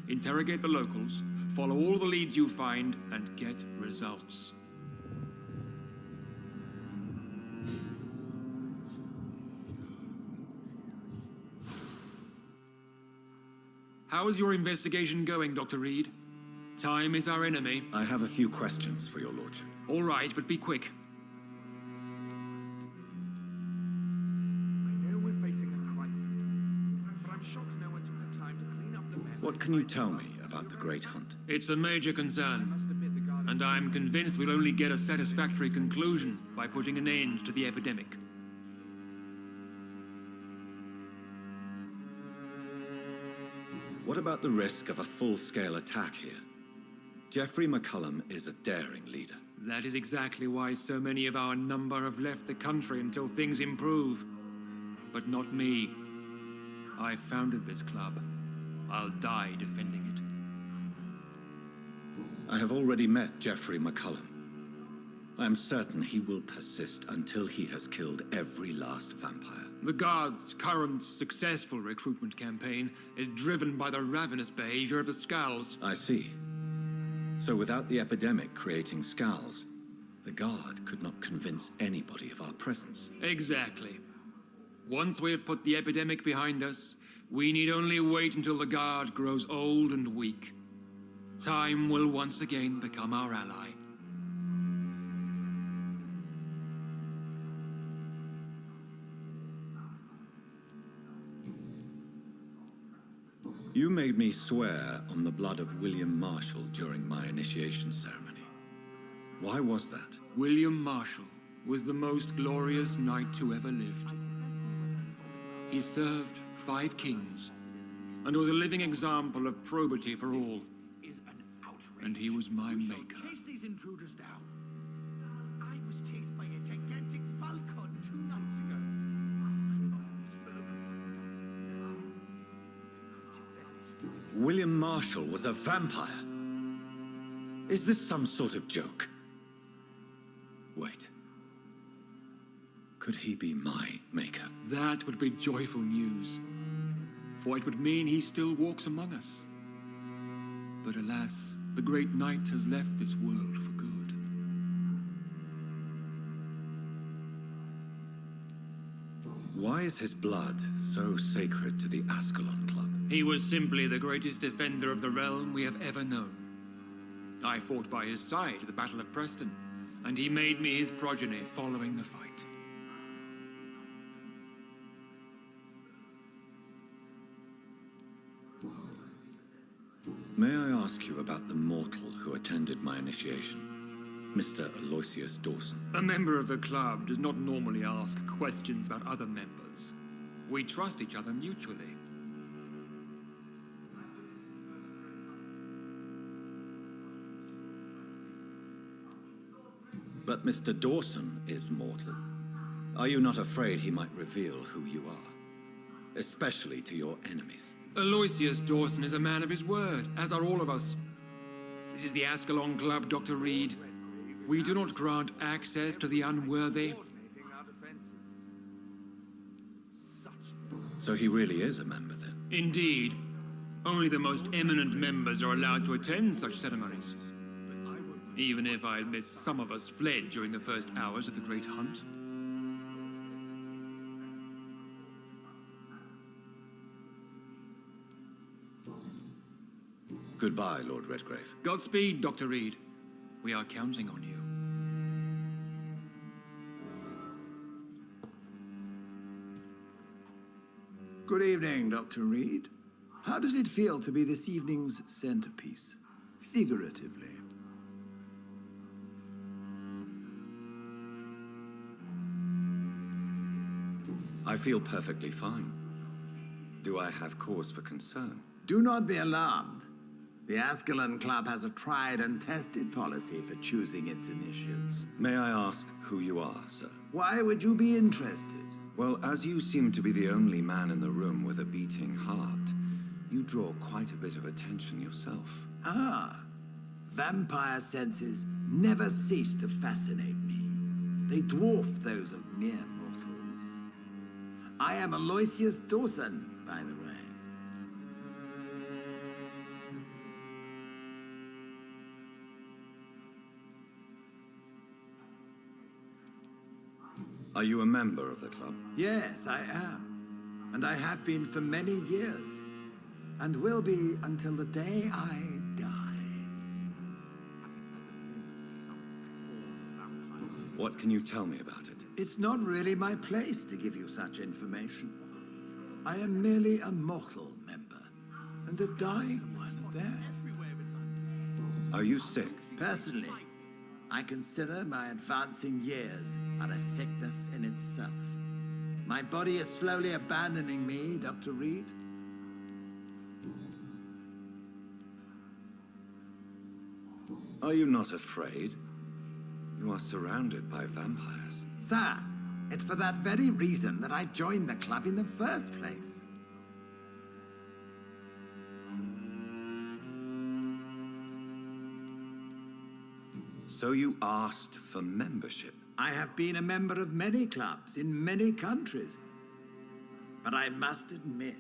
Interrogate the locals, follow all the leads you find, and get results. How is your investigation going, Dr. Reed? Time is our enemy. I have a few questions for your lordship. All right, but be quick. I know we're facing a crisis, but I'm shocked no one took the time to clean up the mess. What can you tell me about the Great Hunt? It's a major concern, Must admit the guard. and I'm convinced we'll only get a satisfactory conclusion by putting an end to the epidemic. What about the risk of a full-scale attack here? Geoffrey McCullum is a daring leader. That is exactly why so many of our number have left the country until things improve. But not me. I founded this club. I'll die defending it. I have already met Geoffrey McCullum. I am certain he will persist until he has killed every last vampire. The Guard's current successful recruitment campaign is driven by the ravenous behavior of the Skulls. I see. So without the epidemic creating Skulls, the Guard could not convince anybody of our presence. Exactly. Once we have put the epidemic behind us, we need only wait until the Guard grows old and weak. Time will once again become our ally. You made me swear on the blood of William Marshall during my initiation ceremony. Why was that? William Marshall was the most glorious knight who ever lived. He served 5 kings and was a living example of probity for all. Is an outrage. And he was my maker. Chase these intruders down. I was chased by a gigantic Valcon 2 nights ago. I thought it was Fergal. William Marshall was a vampire? Is this some sort of joke? Wait. Could he be my maker? That would be joyful news, for it would mean he still walks among us. But alas, the great knight has left this world for good. Why is his blood so sacred to the Ascalon Club? He was simply the greatest defender of the realm we have ever known. I fought by his side at the Battle of Preston, and he made me his progeny following the fight. May I ask you about the mortal who attended my initiation? Mr. Aloysius Dawson. A member of the club does not normally ask questions about other members. We trust each other mutually. But Mr. Dawson is mortal. Are you not afraid he might reveal who you are? especially to your enemies. Aloysius Dawson is a man of his word, as are all of us. This is the Ascalon Club, Dr. Reed. We do not grant access to the unworthy. Coordinating our defenses. So he really is a member, then? Indeed. Only the most eminent members are allowed to attend such ceremonies. Even if I admit some of us fled during the first hours of the Great Hunt. Goodbye, Lord Redgrave. Godspeed, Dr. Reed. We are counting on you. Good evening, Dr. Reed. How does it feel to be this evening's centerpiece, figuratively? I feel perfectly fine. Do I have cause for concern? Do not be alarmed. The Ascalon Club has a tried and tested policy for choosing its initiates. May I ask who you are, sir? Why would you be interested? Well, as you seem to be the only man in the room with a beating heart, you draw quite a bit of attention yourself. Ah, vampire senses never cease to fascinate me. They dwarf those of mere mortals. I am Aloysius Dawson, by the way. Are you a member of the club? Yes, I am. And I have been for many years. And will be until the day I die. What can you tell me about it? It's not really my place to give you such information. I am merely a mortal member, and a dying one at that. Are you sick? Personally, I consider my advancing years are a sickness in itself. My body is slowly abandoning me, Dr. Reed. Are you not afraid? You are surrounded by vampires. Sir, it's for that very reason that I joined the club in the first place. So you asked for membership? I have been a member of many clubs in many countries. But I must admit,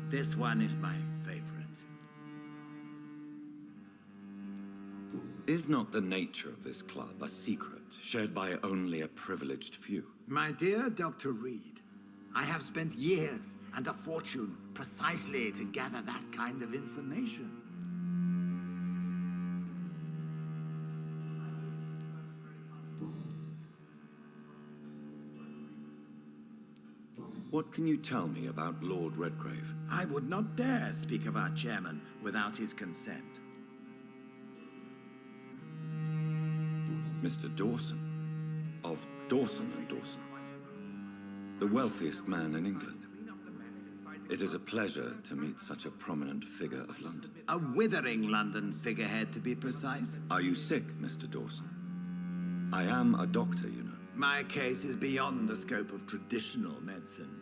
this one is my favorite. Is not the nature of this club a secret, shared by only a privileged few? My dear Dr. Reed, I have spent years and a fortune precisely to gather that kind of information. What can you tell me about Lord Redgrave? I would not dare speak of our chairman without his consent. Mr. Dawson, of Dawson and Dawson, the wealthiest man in England. It is a pleasure to meet such a prominent figure of London. A withering London figurehead, to be precise. Are you sick, Mr. Dawson? I am a doctor, you know. My case is beyond the scope of traditional medicine.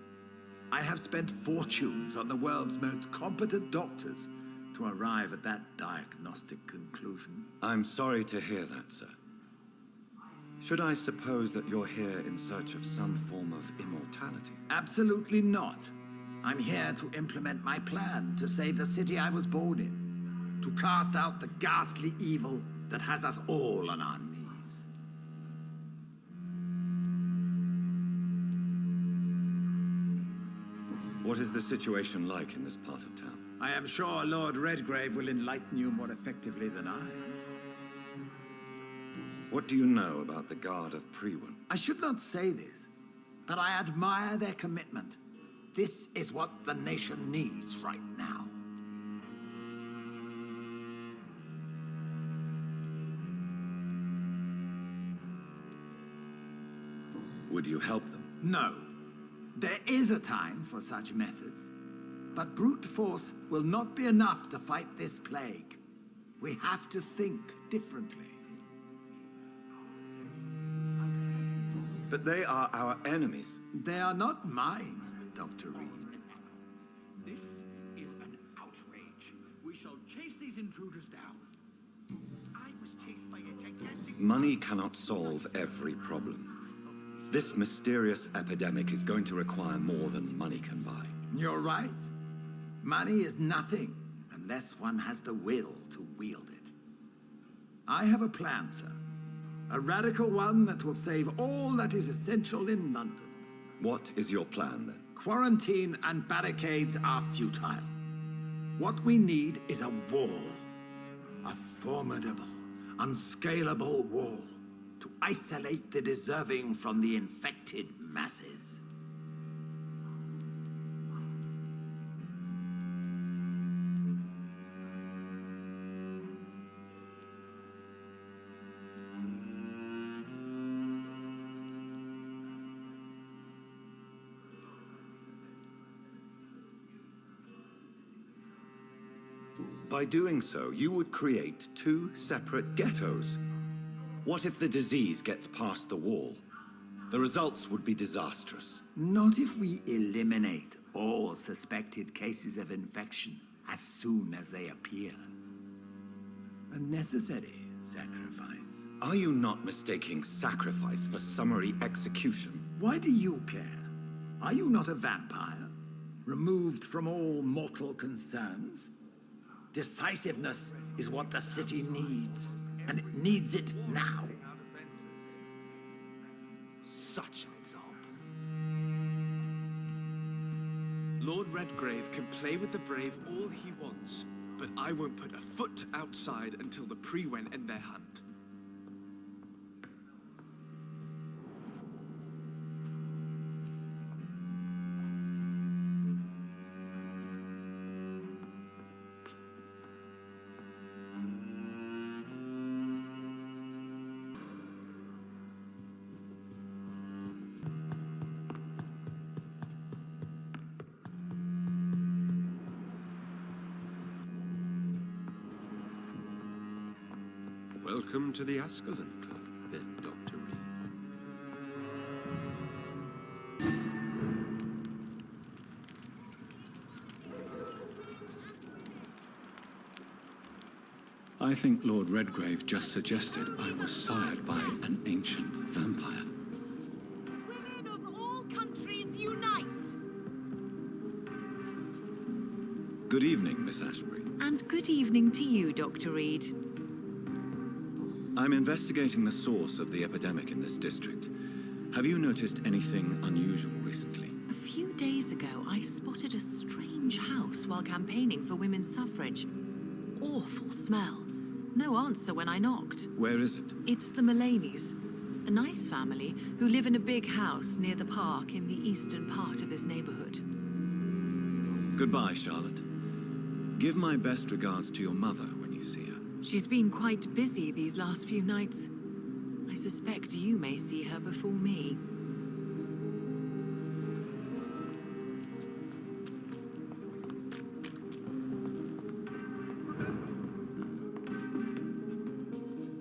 I have spent fortunes on the world's most competent doctors to arrive at that diagnostic conclusion. I'm sorry to hear that, sir. Should I suppose that you're here in search of some form of immortality? Absolutely not. I'm here to implement my plan to save the city I was born in, to cast out the ghastly evil that has us all on our knees. What is the situation like in this part of town? I am sure Lord Redgrave will enlighten you more effectively than I. What do you know about the Guard of Prewin? I should not say this, but I admire their commitment. This is what the nation needs right now. Would you help them? No. There is a time for such methods. But brute force will not be enough to fight this plague. We have to think differently. But they are our enemies. They are not mine, Dr. Reed. intruders down. I was chased by a gigantic... Money cannot solve every problem. This mysterious epidemic is going to require more than money can buy. You're right. Money is nothing unless one has the will to wield it. I have a plan, sir. A radical one that will save all that is essential in London. What is your plan, then? Quarantine and barricades are futile. What we need is a wall. A formidable, unscalable wall to isolate the deserving from the infected masses. By doing so, you would create two separate ghettos. What if the disease gets past the wall? The results would be disastrous. Not if we eliminate all suspected cases of infection as soon as they appear. A necessary sacrifice. Are you not mistaking sacrifice for summary execution? Why do you care? Are you not a vampire? Removed from all mortal concerns? Decisiveness is what the city needs, and it needs it now. Such an example. Lord Redgrave can play with the brave all he wants, but I won't put a foot outside until the Pre-Wen end their hunt. Welcome to the Ascalon Club, then, Dr. Reed. I think Lord Redgrave just suggested I was sired by an ancient vampire. Women of all countries unite! Good evening, Miss Ashbury. And good evening to you, Dr. Reed. I'm investigating the source of the epidemic in this district. Have you noticed anything unusual recently? A few days ago, I spotted a strange house while campaigning for women's suffrage. Awful smell. No answer when I knocked. Where is it? It's the Mullaneys, a nice family who live in a big house near the park in the eastern part of this neighborhood. Goodbye, Charlotte. Give my best regards to your mother when you see her. She's been quite busy these last few nights. I suspect you may see her before me.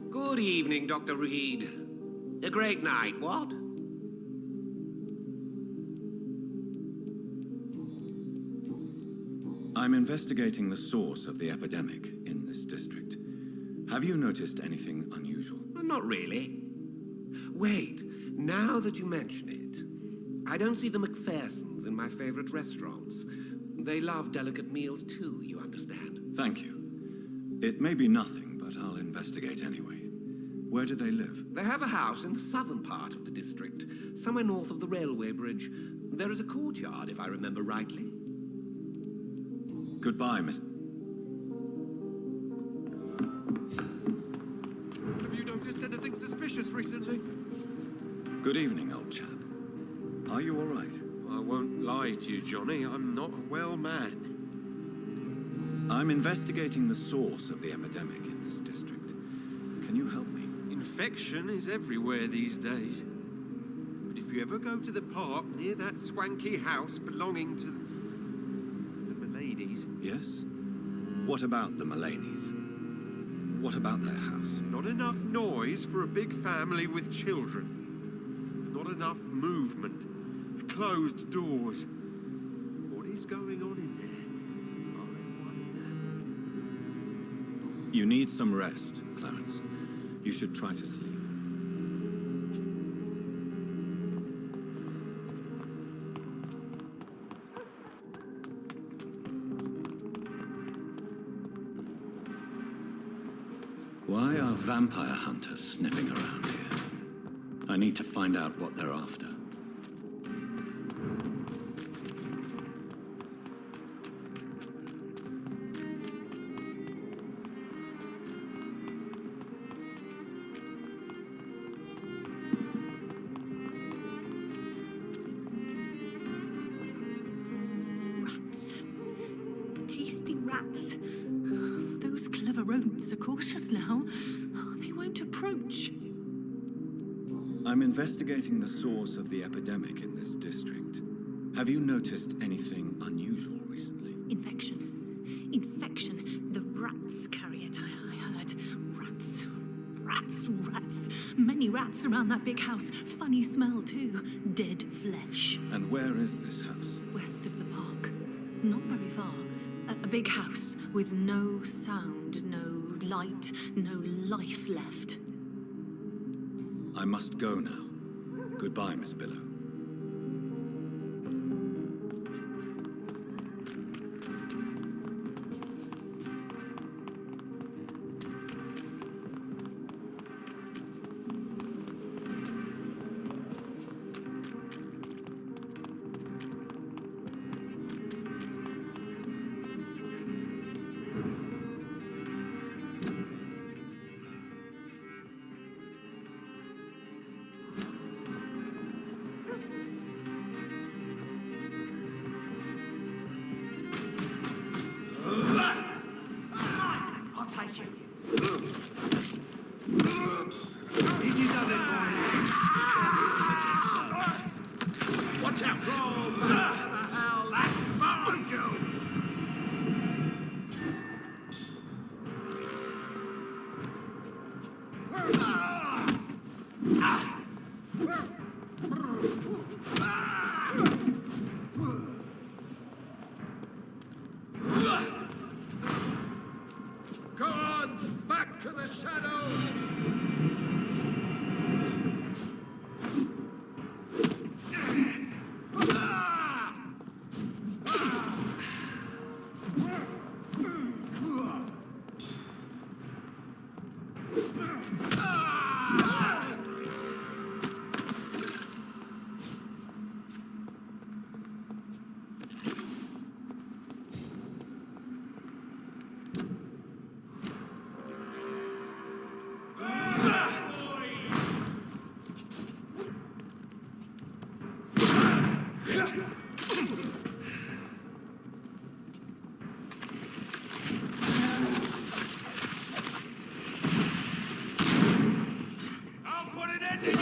Good evening, Dr. Reed. A great night, what? I'm investigating the source of the epidemic in this district. Have you noticed anything unusual? Not really. Wait, now that you mention it, I don't see the McPhersons in my favorite restaurants. They love delicate meals too, you understand. Thank you. It may be nothing, but I'll investigate anyway. Where do they live? They have a house in the southern part of the district, somewhere north of the railway bridge. There is a courtyard, if I remember rightly. Goodbye, Miss... Have you noticed anything suspicious recently? Good evening, old chap. Are you all right? I won't lie to you, Johnny. I'm not a well man. I'm investigating the source of the epidemic in this district. Can you help me? Infection is everywhere these days. But if you ever go to the park near that swanky house belonging to the Mullaneys... Yes? What about the Mullaneys? What about their house? Not enough noise for a big family with children. Not enough movement. Closed doors. What is going on in there? I You need some rest, Clarence. You should try to sleep. Why are vampire hunters sniffing around here? I need to find out what they're after. Rats. Tasty rats. Those clever rodents are cautious now. They won't approach. I'm investigating the source of the epidemic in this district. Have you noticed anything unusual recently? Infection. Infection. The rats carry it, I heard. Rats. Rats. Rats. Many rats around that big house. Funny smell, too. Dead flesh. And where is this house? West of the park. Not very far. A big house with no sound, no light, no life left. I must go now. Goodbye, Miss Billow. I'll take you. Easy does it, boys. Watch out! Roll back to the hell and find you! Go on! Back to the shadows! I'll put an end to you!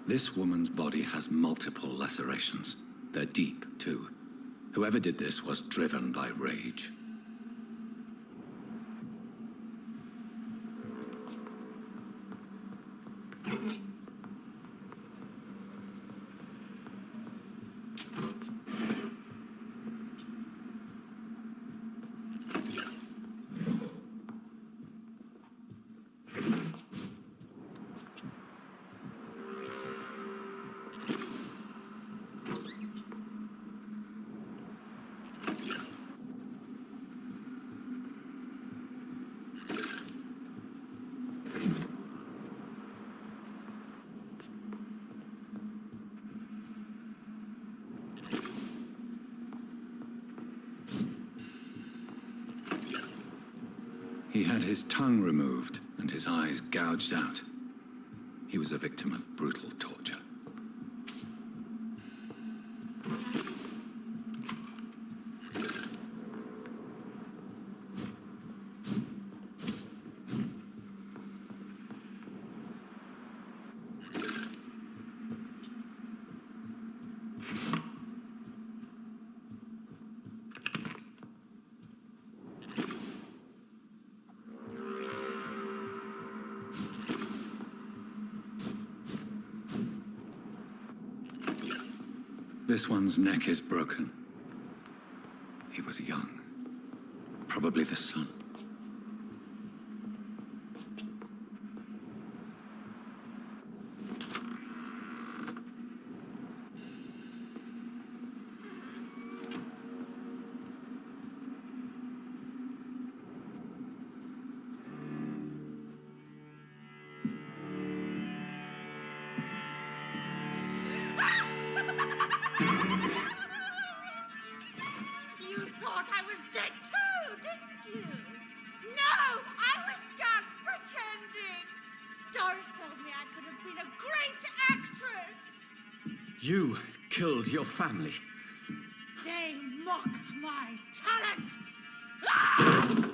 This woman's body has multiple lacerations. They're deep, too. Whoever did this was driven by rage. He had his tongue removed and his eyes gouged out. He was a victim of brutal torture. This one's neck is broken. He was young. Probably the son. You thought I was dead too, didn't you? No, I was just pretending. Doris told me I could have been a great actress. You killed your family. They mocked my talent. Ah!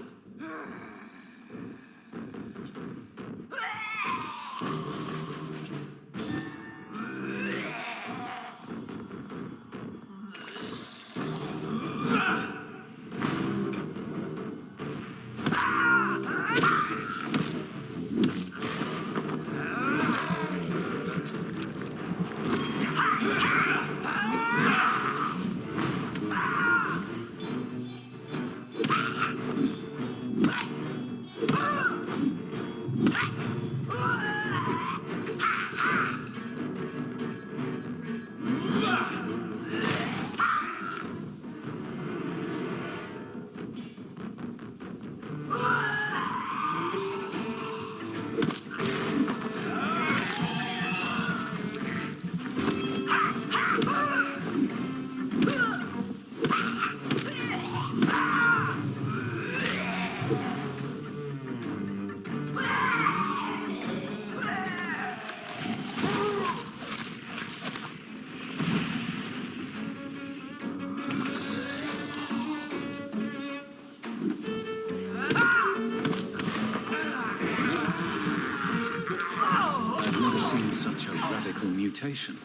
Such a radical mutation.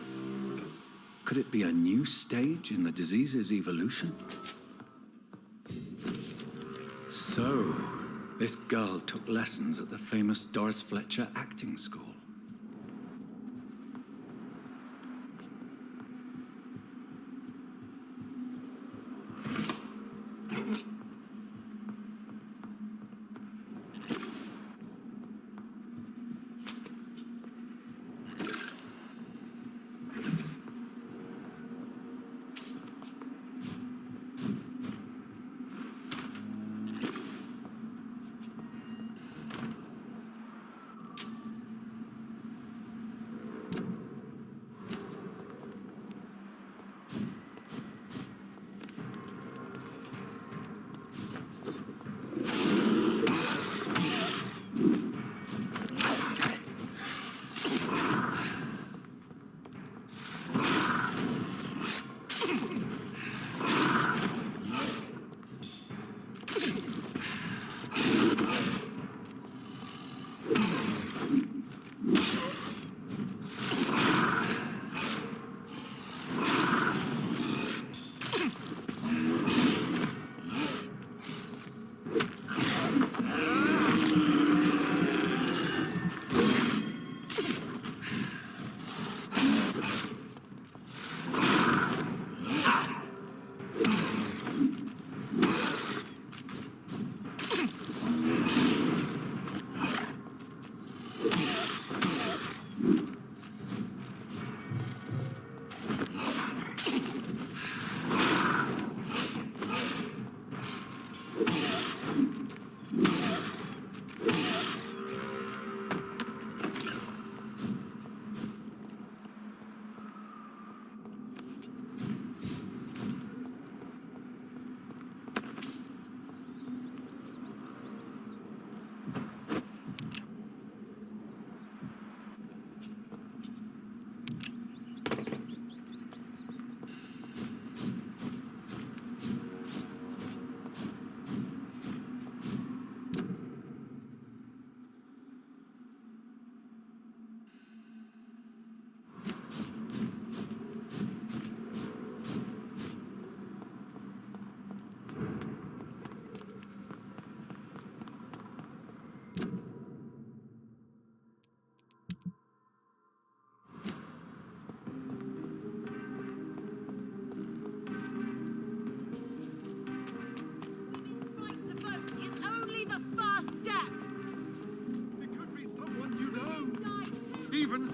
Could it be a new stage in the disease's evolution? So, this girl took lessons at the famous Doris Fletcher acting school.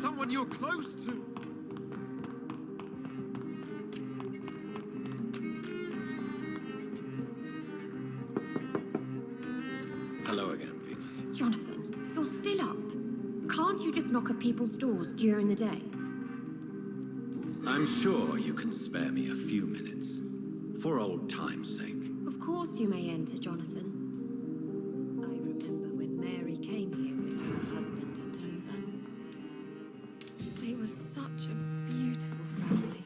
someone you're close to. Hello again, Venus. Jonathan, you're still up. Can't you just knock at people's doors during the day? I'm sure you can spare me a few minutes. For old time's sake. Of course you may enter, Jonathan. I remember when Mary came here with her husband and her son. They were such a beautiful family.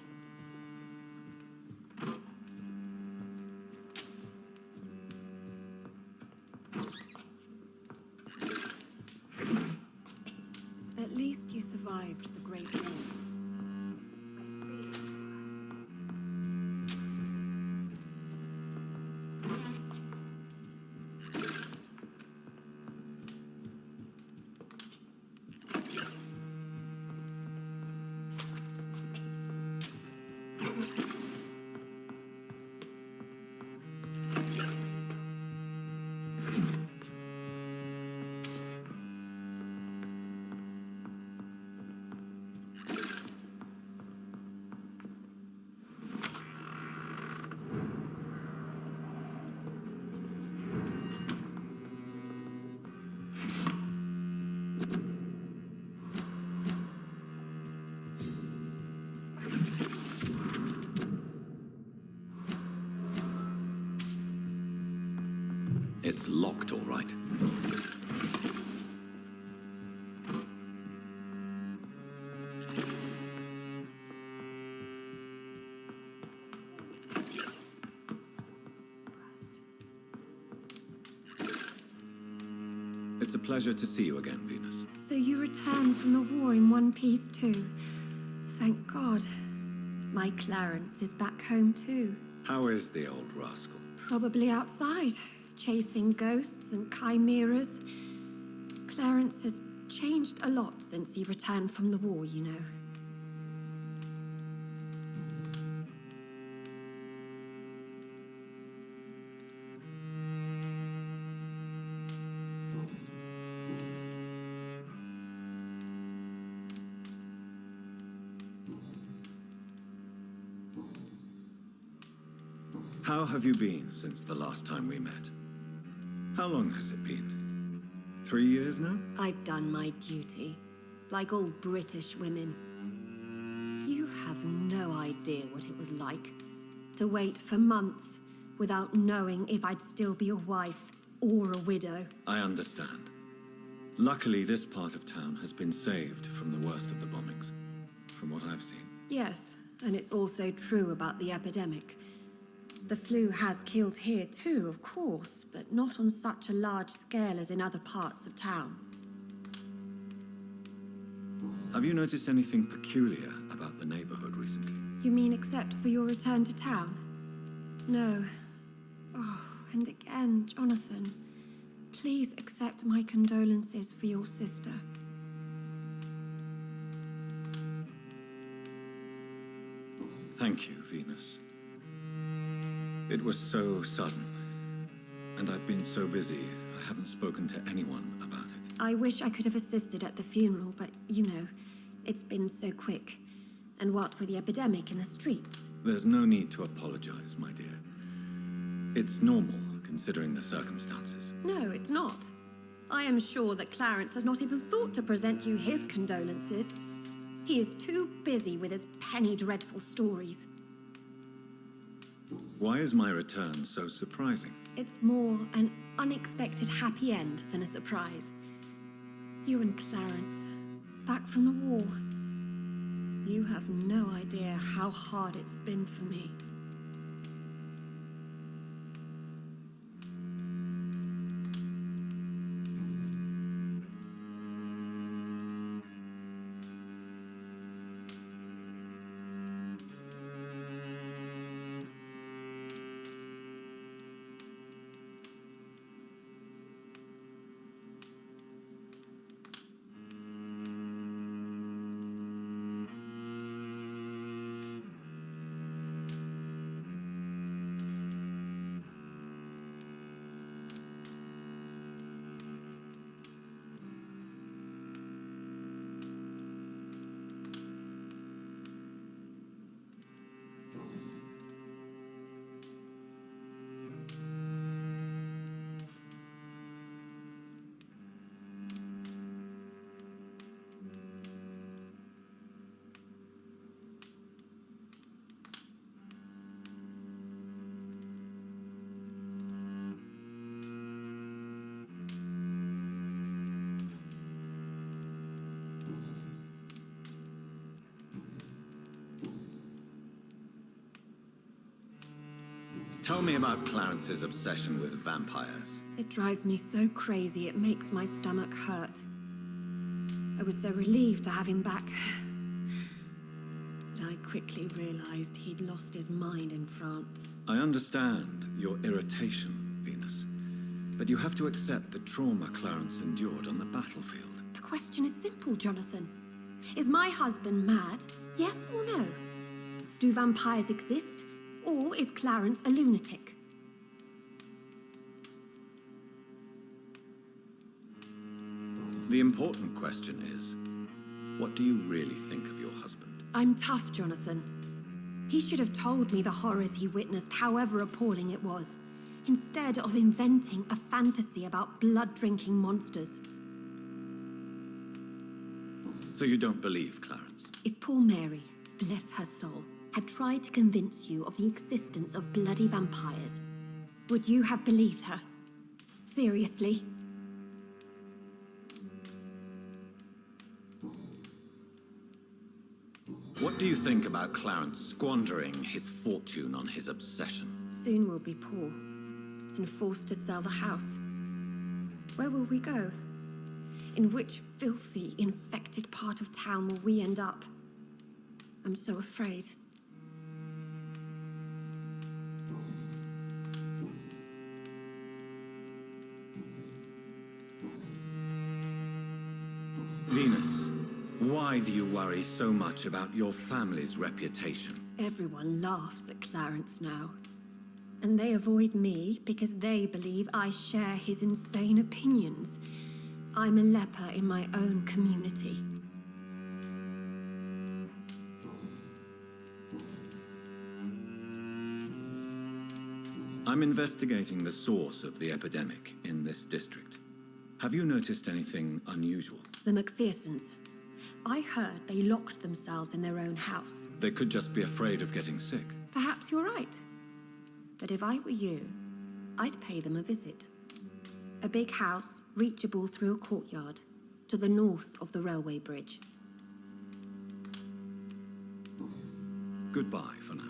At least you survived the Great War. It's locked, all right. It's a pleasure to see you again, Venus. So you returned from the war in one piece too. Thank God. My Clarence is back home too. How is the old rascal? Probably outside, chasing ghosts and chimeras. Clarence has changed a lot since he returned from the war, you know. How have you been since the last time we met? How long has it been? 3 years now? I've done my duty, like all British women. You have no idea what it was like to wait for months without knowing if I'd still be a wife or a widow. I understand. Luckily, this part of town has been saved from the worst of the bombings, from what I've seen. Yes, and it's also true about the epidemic. The flu has killed here too, of course, but not on such a large scale as in other parts of town. Have you noticed anything peculiar about the neighborhood recently? You mean except for your return to town? No. Oh, and again, Jonathan, please accept my condolences for your sister. Thank you, Venus. It was so sudden, and I've been so busy, I haven't spoken to anyone about it. I wish I could have assisted at the funeral, but, you know, it's been so quick. And what with the epidemic in the streets? There's no need to apologize, my dear. It's normal, considering the circumstances. No, it's not. I am sure that Clarence has not even thought to present you his condolences. He is too busy with his penny dreadful stories. Why is my return so surprising? It's more an unexpected happy end than a surprise. You and Clarence, back from the war. You have no idea how hard it's been for me. Tell me about Clarence's obsession with vampires. It drives me so crazy it makes my stomach hurt. I was so relieved to have him back. But I quickly realized he'd lost his mind in France. I understand your irritation, Venus. But you have to accept the trauma Clarence endured on the battlefield. The question is simple, Jonathan. Is my husband mad? Yes or no? Do vampires exist? Or is Clarence a lunatic? The important question is, what do you really think of your husband? I'm tough, Jonathan. He should have told me the horrors he witnessed, however appalling it was, instead of inventing a fantasy about blood-drinking monsters. So you don't believe Clarence? If poor Mary, bless her soul, had tried to convince you of the existence of bloody vampires, would you have believed her? Seriously? What do you think about Clarence squandering his fortune on his obsession? Soon we'll be poor and forced to sell the house. Where will we go? In which filthy, infected part of town will we end up? I'm so afraid. Venus, why do you worry so much about your family's reputation? Everyone laughs at Clarence now. And they avoid me because they believe I share his insane opinions. I'm a leper in my own community. I'm investigating the source of the epidemic in this district. Have you noticed anything unusual? The McPhersons. I heard they locked themselves in their own house. They could just be afraid of getting sick. Perhaps you're right. But if I were you, I'd pay them a visit. A big house, reachable through a courtyard, to the north of the railway bridge. Goodbye for now.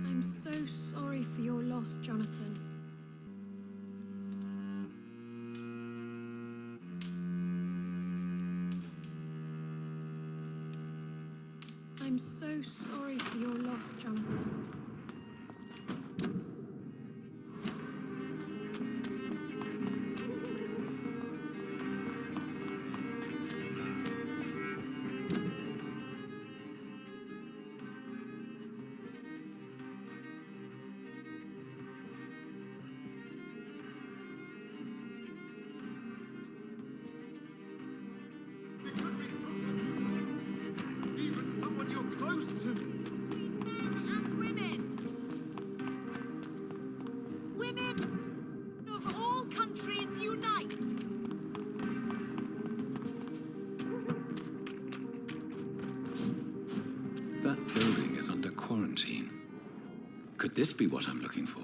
I'm so sorry for your loss, Jonathan. I'm so sorry for your loss, Jonathan. That building is under quarantine. Could this be what I'm looking for?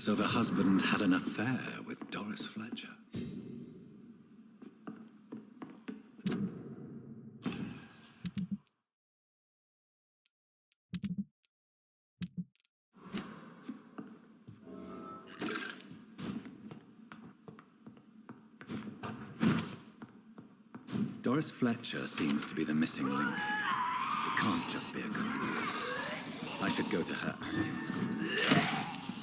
So the husband had an affair with Doris Fletcher. Doris Fletcher seems to be the missing link here. It can't just be a coincidence. I should go to her acting school.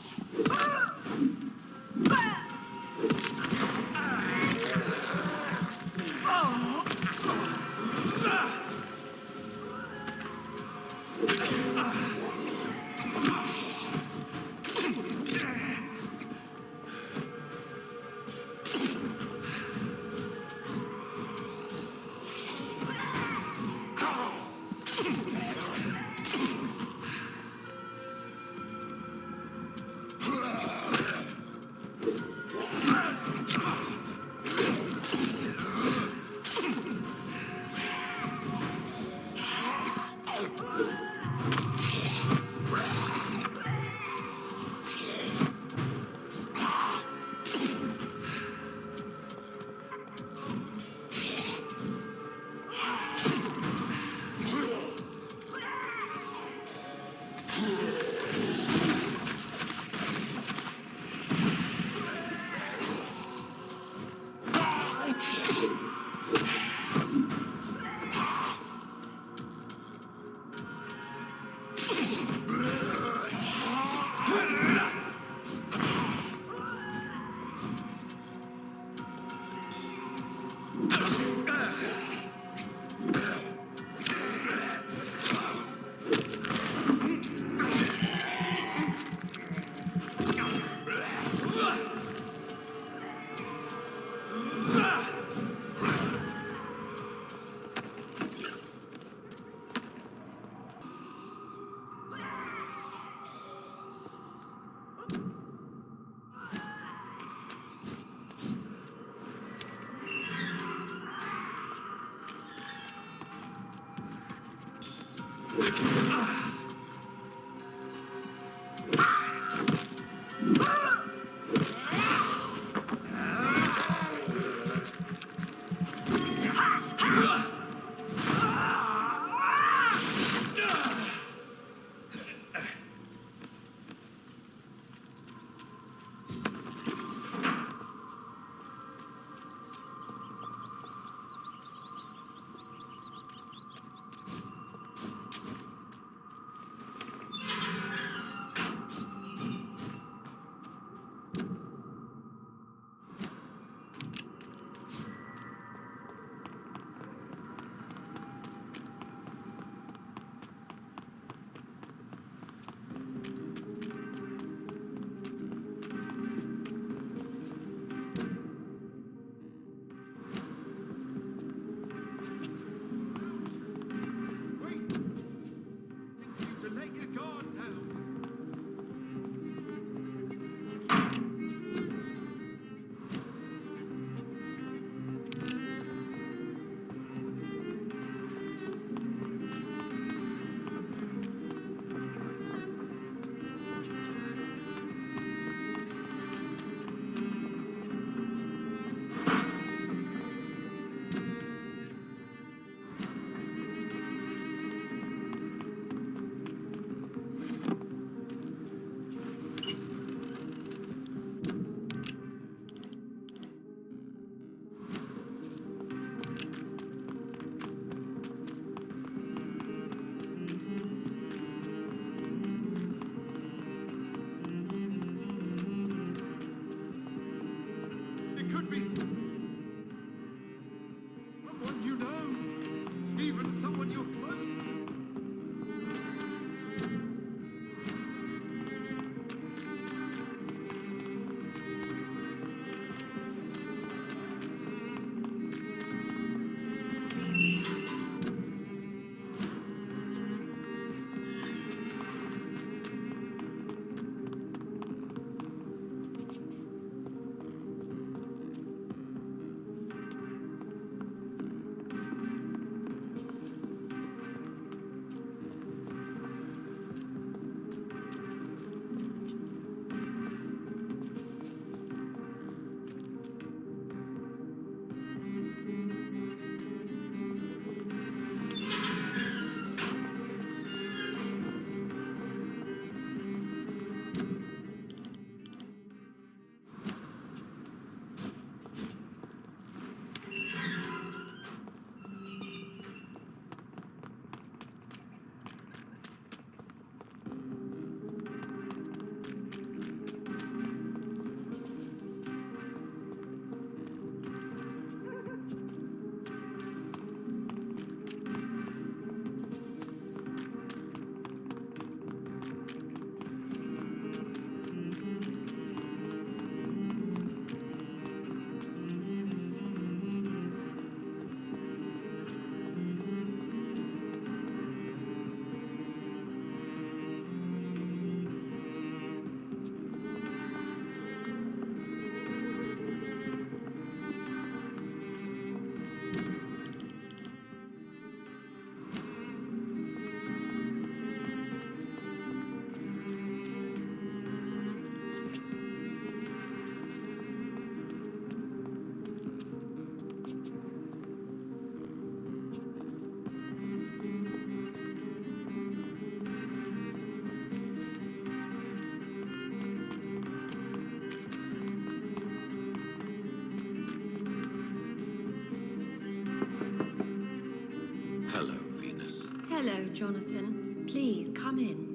Hello, Jonathan. Please, come in.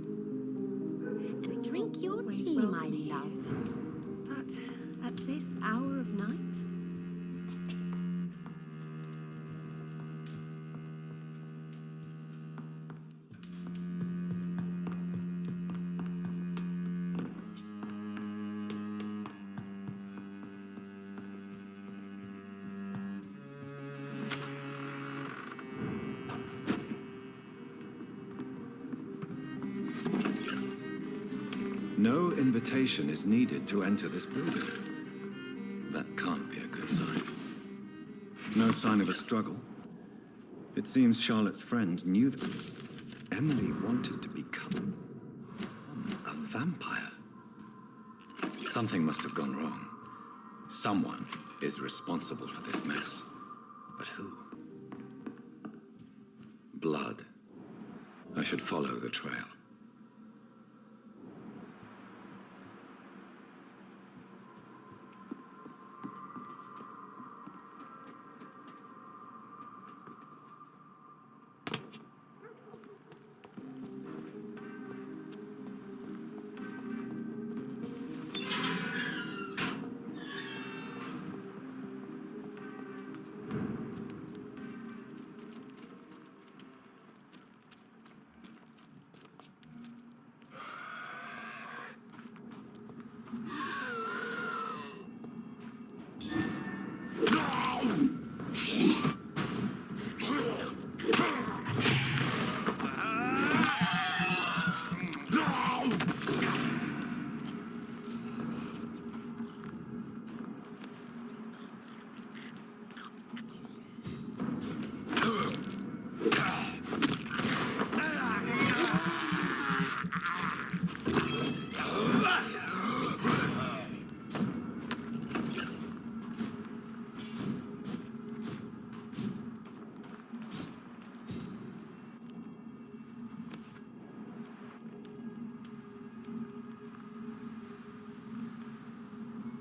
And drink your Always tea, my welcome here. love. But at this hour of night? No invitation is needed to enter this building. That can't be a good sign. No sign of a struggle. It seems Charlotte's friend knew that Emily wanted to become a vampire. Something must have gone wrong. Someone is responsible for this mess. But who? Blood. I should follow the trail.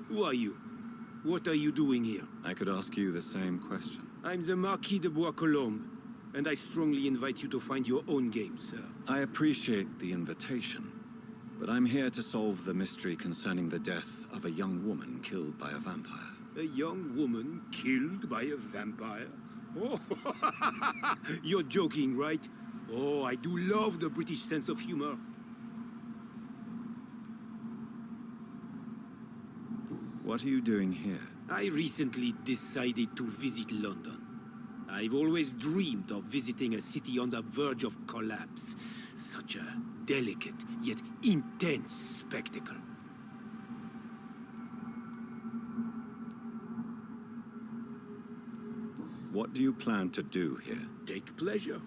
Who are you? What are you doing here? I could ask you the same question. I'm the Marquis de Bois-Colombes, and I strongly invite you to find your own game, sir. I appreciate the invitation, but I'm here to solve the mystery concerning the death of a young woman killed by a vampire. A young woman killed by a vampire? Oh, you're joking, right? Oh, I do love the British sense of humor. What are you doing here? I recently decided to visit London. I've always dreamed of visiting a city on the verge of collapse. Such a delicate, yet intense spectacle. What do you plan to do here? Take pleasure.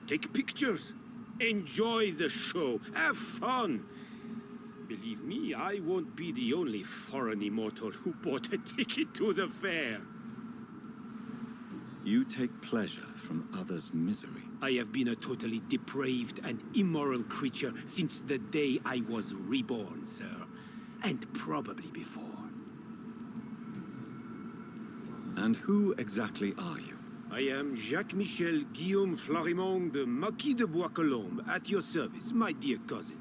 Take pictures. Enjoy the show. Have fun. Believe me, I won't be the only foreign immortal who bought a ticket to the fair. You take pleasure from others' misery. I have been a totally depraved and immoral creature since the day I was reborn, sir. And probably before. And who exactly are you? I am Jacques-Michel Guillaume Florimond de Marquis de Bois-Colombes, at your service, my dear cousin.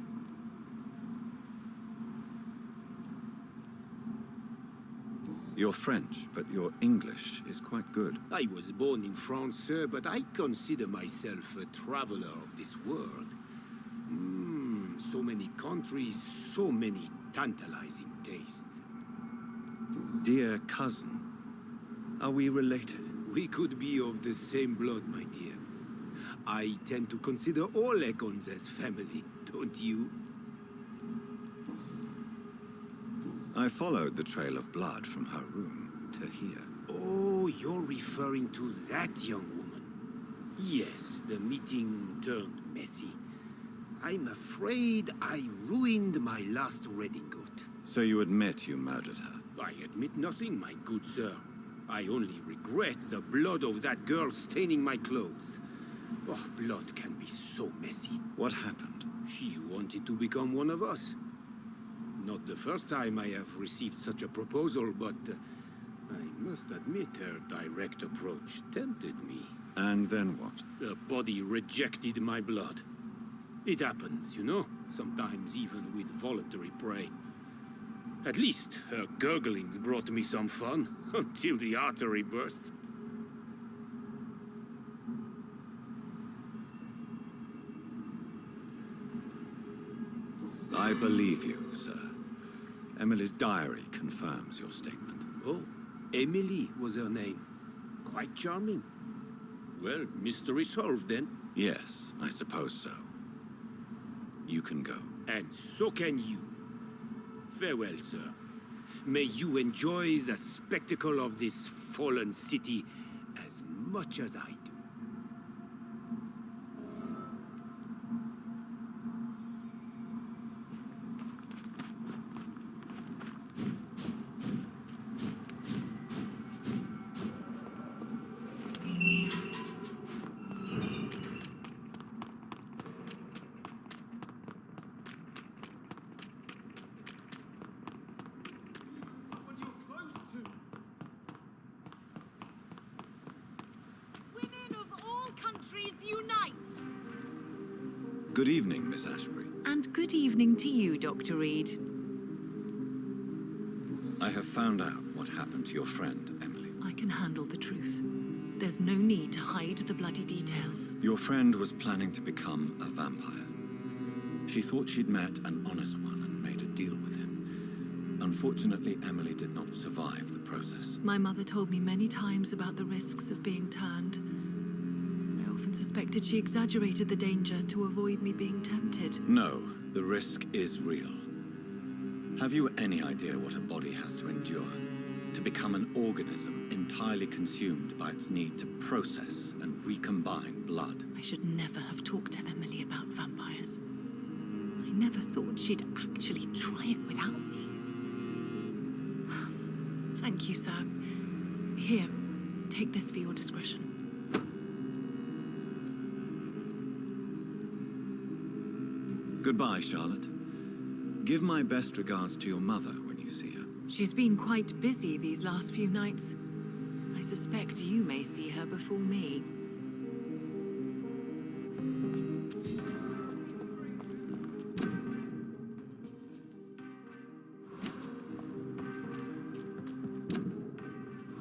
You're French, but your English is quite good. I was born in France, sir, but I consider myself a traveler of this world. So many countries, so many tantalizing tastes. Dear cousin, are we related? We could be of the same blood, my dear. I tend to consider all Econs as family, don't you? I followed the trail of blood from her room to here. Oh, you're referring to that young woman. Yes, the meeting turned messy. I'm afraid I ruined my last redingote. So you admit you murdered her? I admit nothing, my good sir. I only regret the blood of that girl staining my clothes. Oh, blood can be so messy. What happened? She wanted to become one of us. Not the first time I have received such a proposal, but I must admit her direct approach tempted me. And then what? The body rejected my blood. It happens, you know, sometimes even with voluntary prey. At least her gurglings brought me some fun, until the artery burst. I believe you, sir. Emily's diary confirms your statement. Oh, Emily was her name. Quite charming. Well, mystery solved then. Yes, I suppose so. You can go. And so can you. Farewell, sir. May you enjoy the spectacle of this fallen city as much as I do. Women of all countries unite! Good evening, Miss Ashbury. And good evening to you, Dr. Reed. I have found out what happened to your friend, Emily. I can handle the truth. There's no need to hide the bloody details. Your friend was planning to become a vampire. She thought she'd met an honest one and made a deal with him. Unfortunately, Emily did not survive the process. My mother told me many times about the risks of being turned. I often suspected she exaggerated the danger to avoid me being tempted. No, the risk is real. Have you any idea what a body has to endure? To become an organism entirely consumed by its need to process and recombine blood. I should never have talked to Emily about vampires. I never thought she'd actually try it without me. Thank you, sir. Here, take this for your discretion. Goodbye, Charlotte. Give my best regards to your mother when you see her. She's been quite busy these last few nights. I suspect you may see her before me.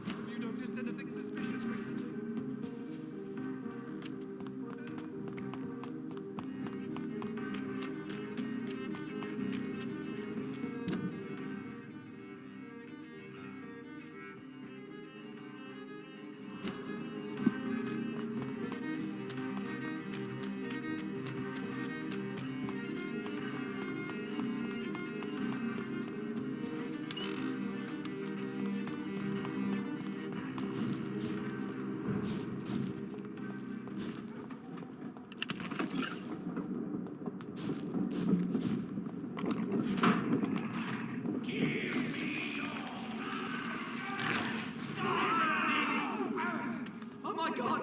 Have you noticed anything suspicious recently? Oh my god!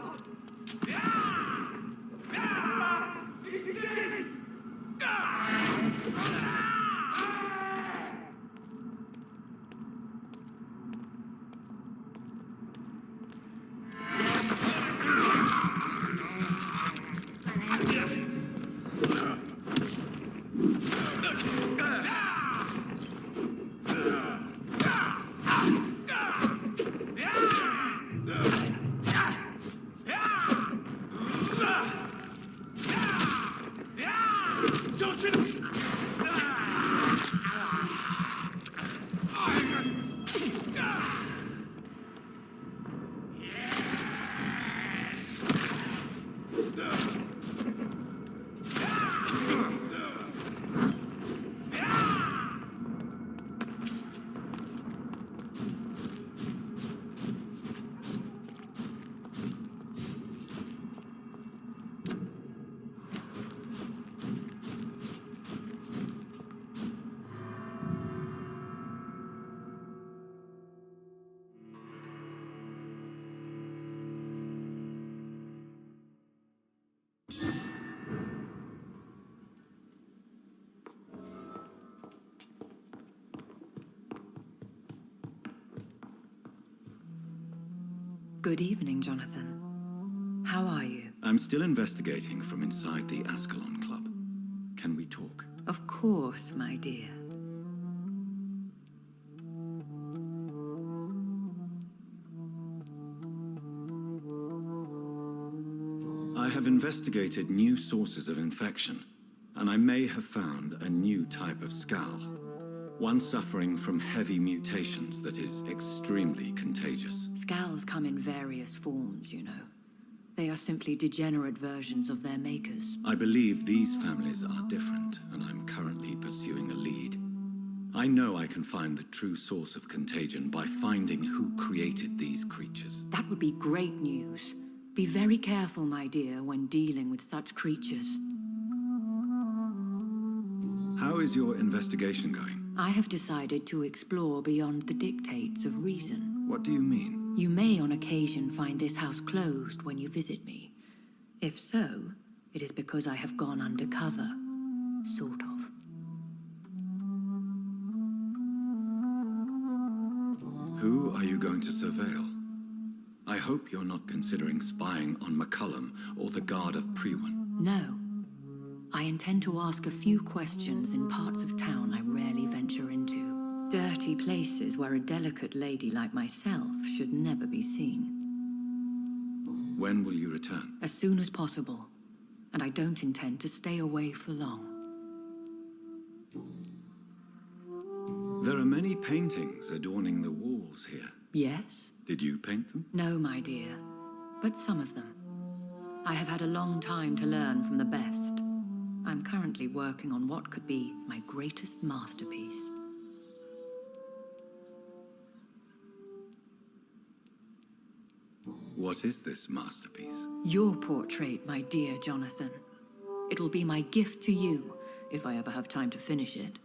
Good evening, Jonathan. I'm still investigating from inside the Ascalon Club. Can we talk? Of course, my dear. I have investigated new sources of infection, and I may have found a new type of skull. One suffering from heavy mutations that is extremely contagious. Scowls come in various forms, you know. They are simply degenerate versions of their makers. I believe these families are different, and I'm currently pursuing a lead. I know I can find the true source of contagion by finding who created these creatures. That would be great news. Be very careful, my dear, when dealing with such creatures. How is your investigation going? I have decided to explore beyond the dictates of reason. What do you mean? You may on occasion find this house closed when you visit me. If so, it is because I have gone undercover. Sort of. Who are you going to surveil? I hope you're not considering spying on McCullum or the Guard of Prewen. No. I intend to ask a few questions in parts of town I rarely venture into. Dirty places where a delicate lady like myself should never be seen. When will you return? As soon as possible. And I don't intend to stay away for long. There are many paintings adorning the walls here. Yes? Did you paint them? No, my dear. But some of them. I have had a long time to learn from the best. I'm currently working on what could be my greatest masterpiece. What is this masterpiece? Your portrait, my dear Jonathan. It will be my gift to you, if I ever have time to finish it.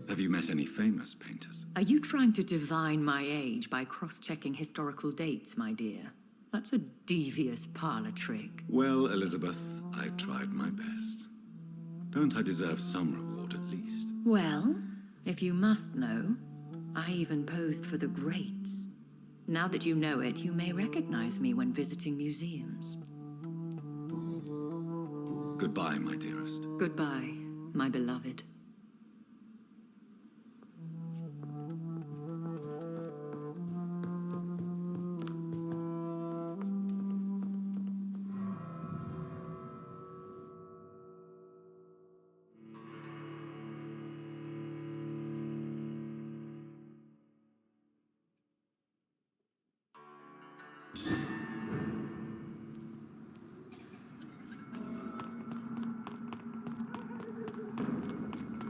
Have you met any famous painters? Are you trying to divine my age by cross-checking historical dates, my dear? That's a devious parlor trick. Well, Elizabeth, I tried my best. Don't I deserve some reward at least? Well, if you must know, I even posed for the greats. Now that you know it, you may recognize me when visiting museums. Goodbye, my dearest. Goodbye, my beloved.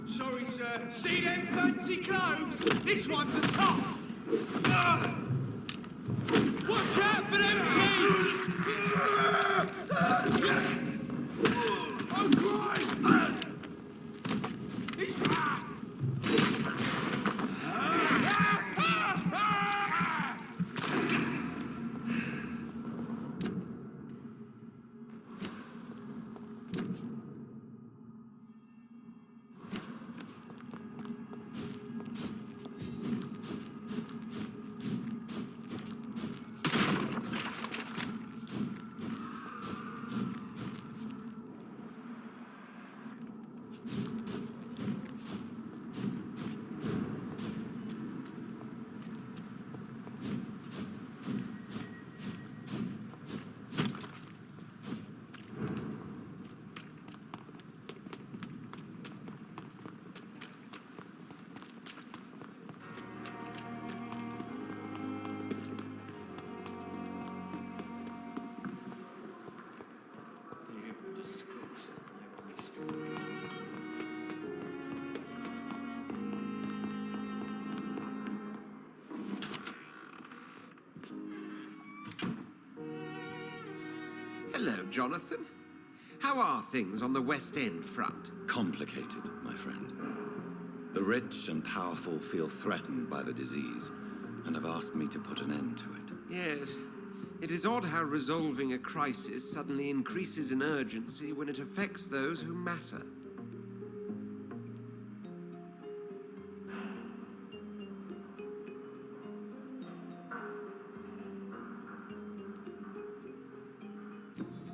Sorry, sir. See them fancy clothes? This one's a top. Watch out for them teeth! Oh, Christ! He's... Hello, Jonathan. How are things on the West End front? Complicated, my friend. The rich and powerful feel threatened by the disease, and have asked me to put an end to it. Yes. It is odd how resolving a crisis suddenly increases in urgency when it affects those who matter.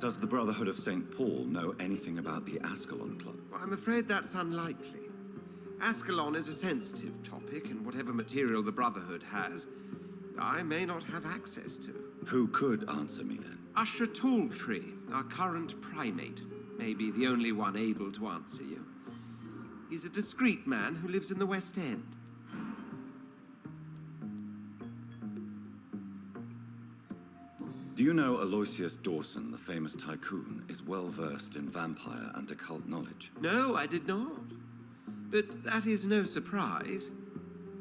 Does the Brotherhood of St. Paul know anything about the Ascalon Club? Well, I'm afraid that's unlikely. Ascalon is a sensitive topic, and whatever material the Brotherhood has, I may not have access to. Who could answer me then? Usher Talltree, our current primate, may be the only one able to answer you. He's a discreet man who lives in the West End. Do you know Aloysius Dawson, the famous tycoon, is well versed in vampire and occult knowledge? No, I did not. But that is no surprise.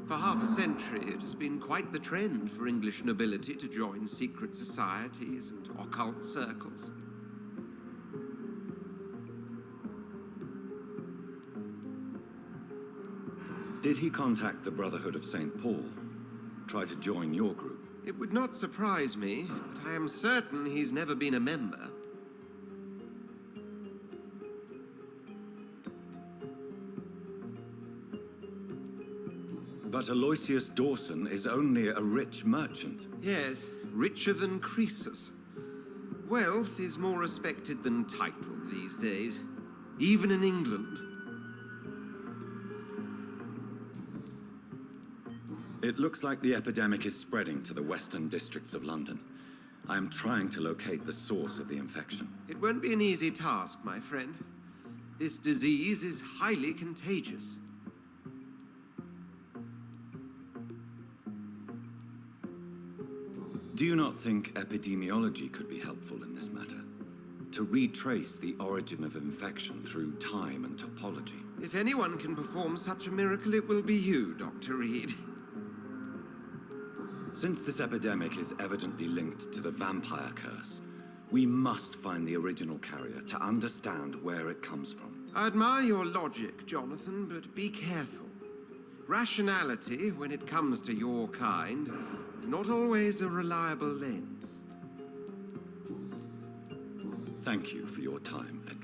For half a century, it has been quite the trend for English nobility to join secret societies and occult circles. Did he contact the Brotherhood of St. Paul? Try to join your group? It would not surprise me, but I am certain he's never been a member. But Aloysius Dawson is only a rich merchant. Yes, richer than Croesus. Wealth is more respected than title these days, even in England. It looks like the epidemic is spreading to the western districts of London. I am trying to locate the source of the infection. It won't be an easy task, my friend. This disease is highly contagious. Do you not think epidemiology could be helpful in this matter? To retrace the origin of infection through time and topology? If anyone can perform such a miracle, it will be you, Dr. Reed. Since this epidemic is evidently linked to the vampire curse, we must find the original carrier to understand where it comes from. I admire your logic, Jonathan, but be careful. Rationality, when it comes to your kind, is not always a reliable lens. Thank you for your time, Edward.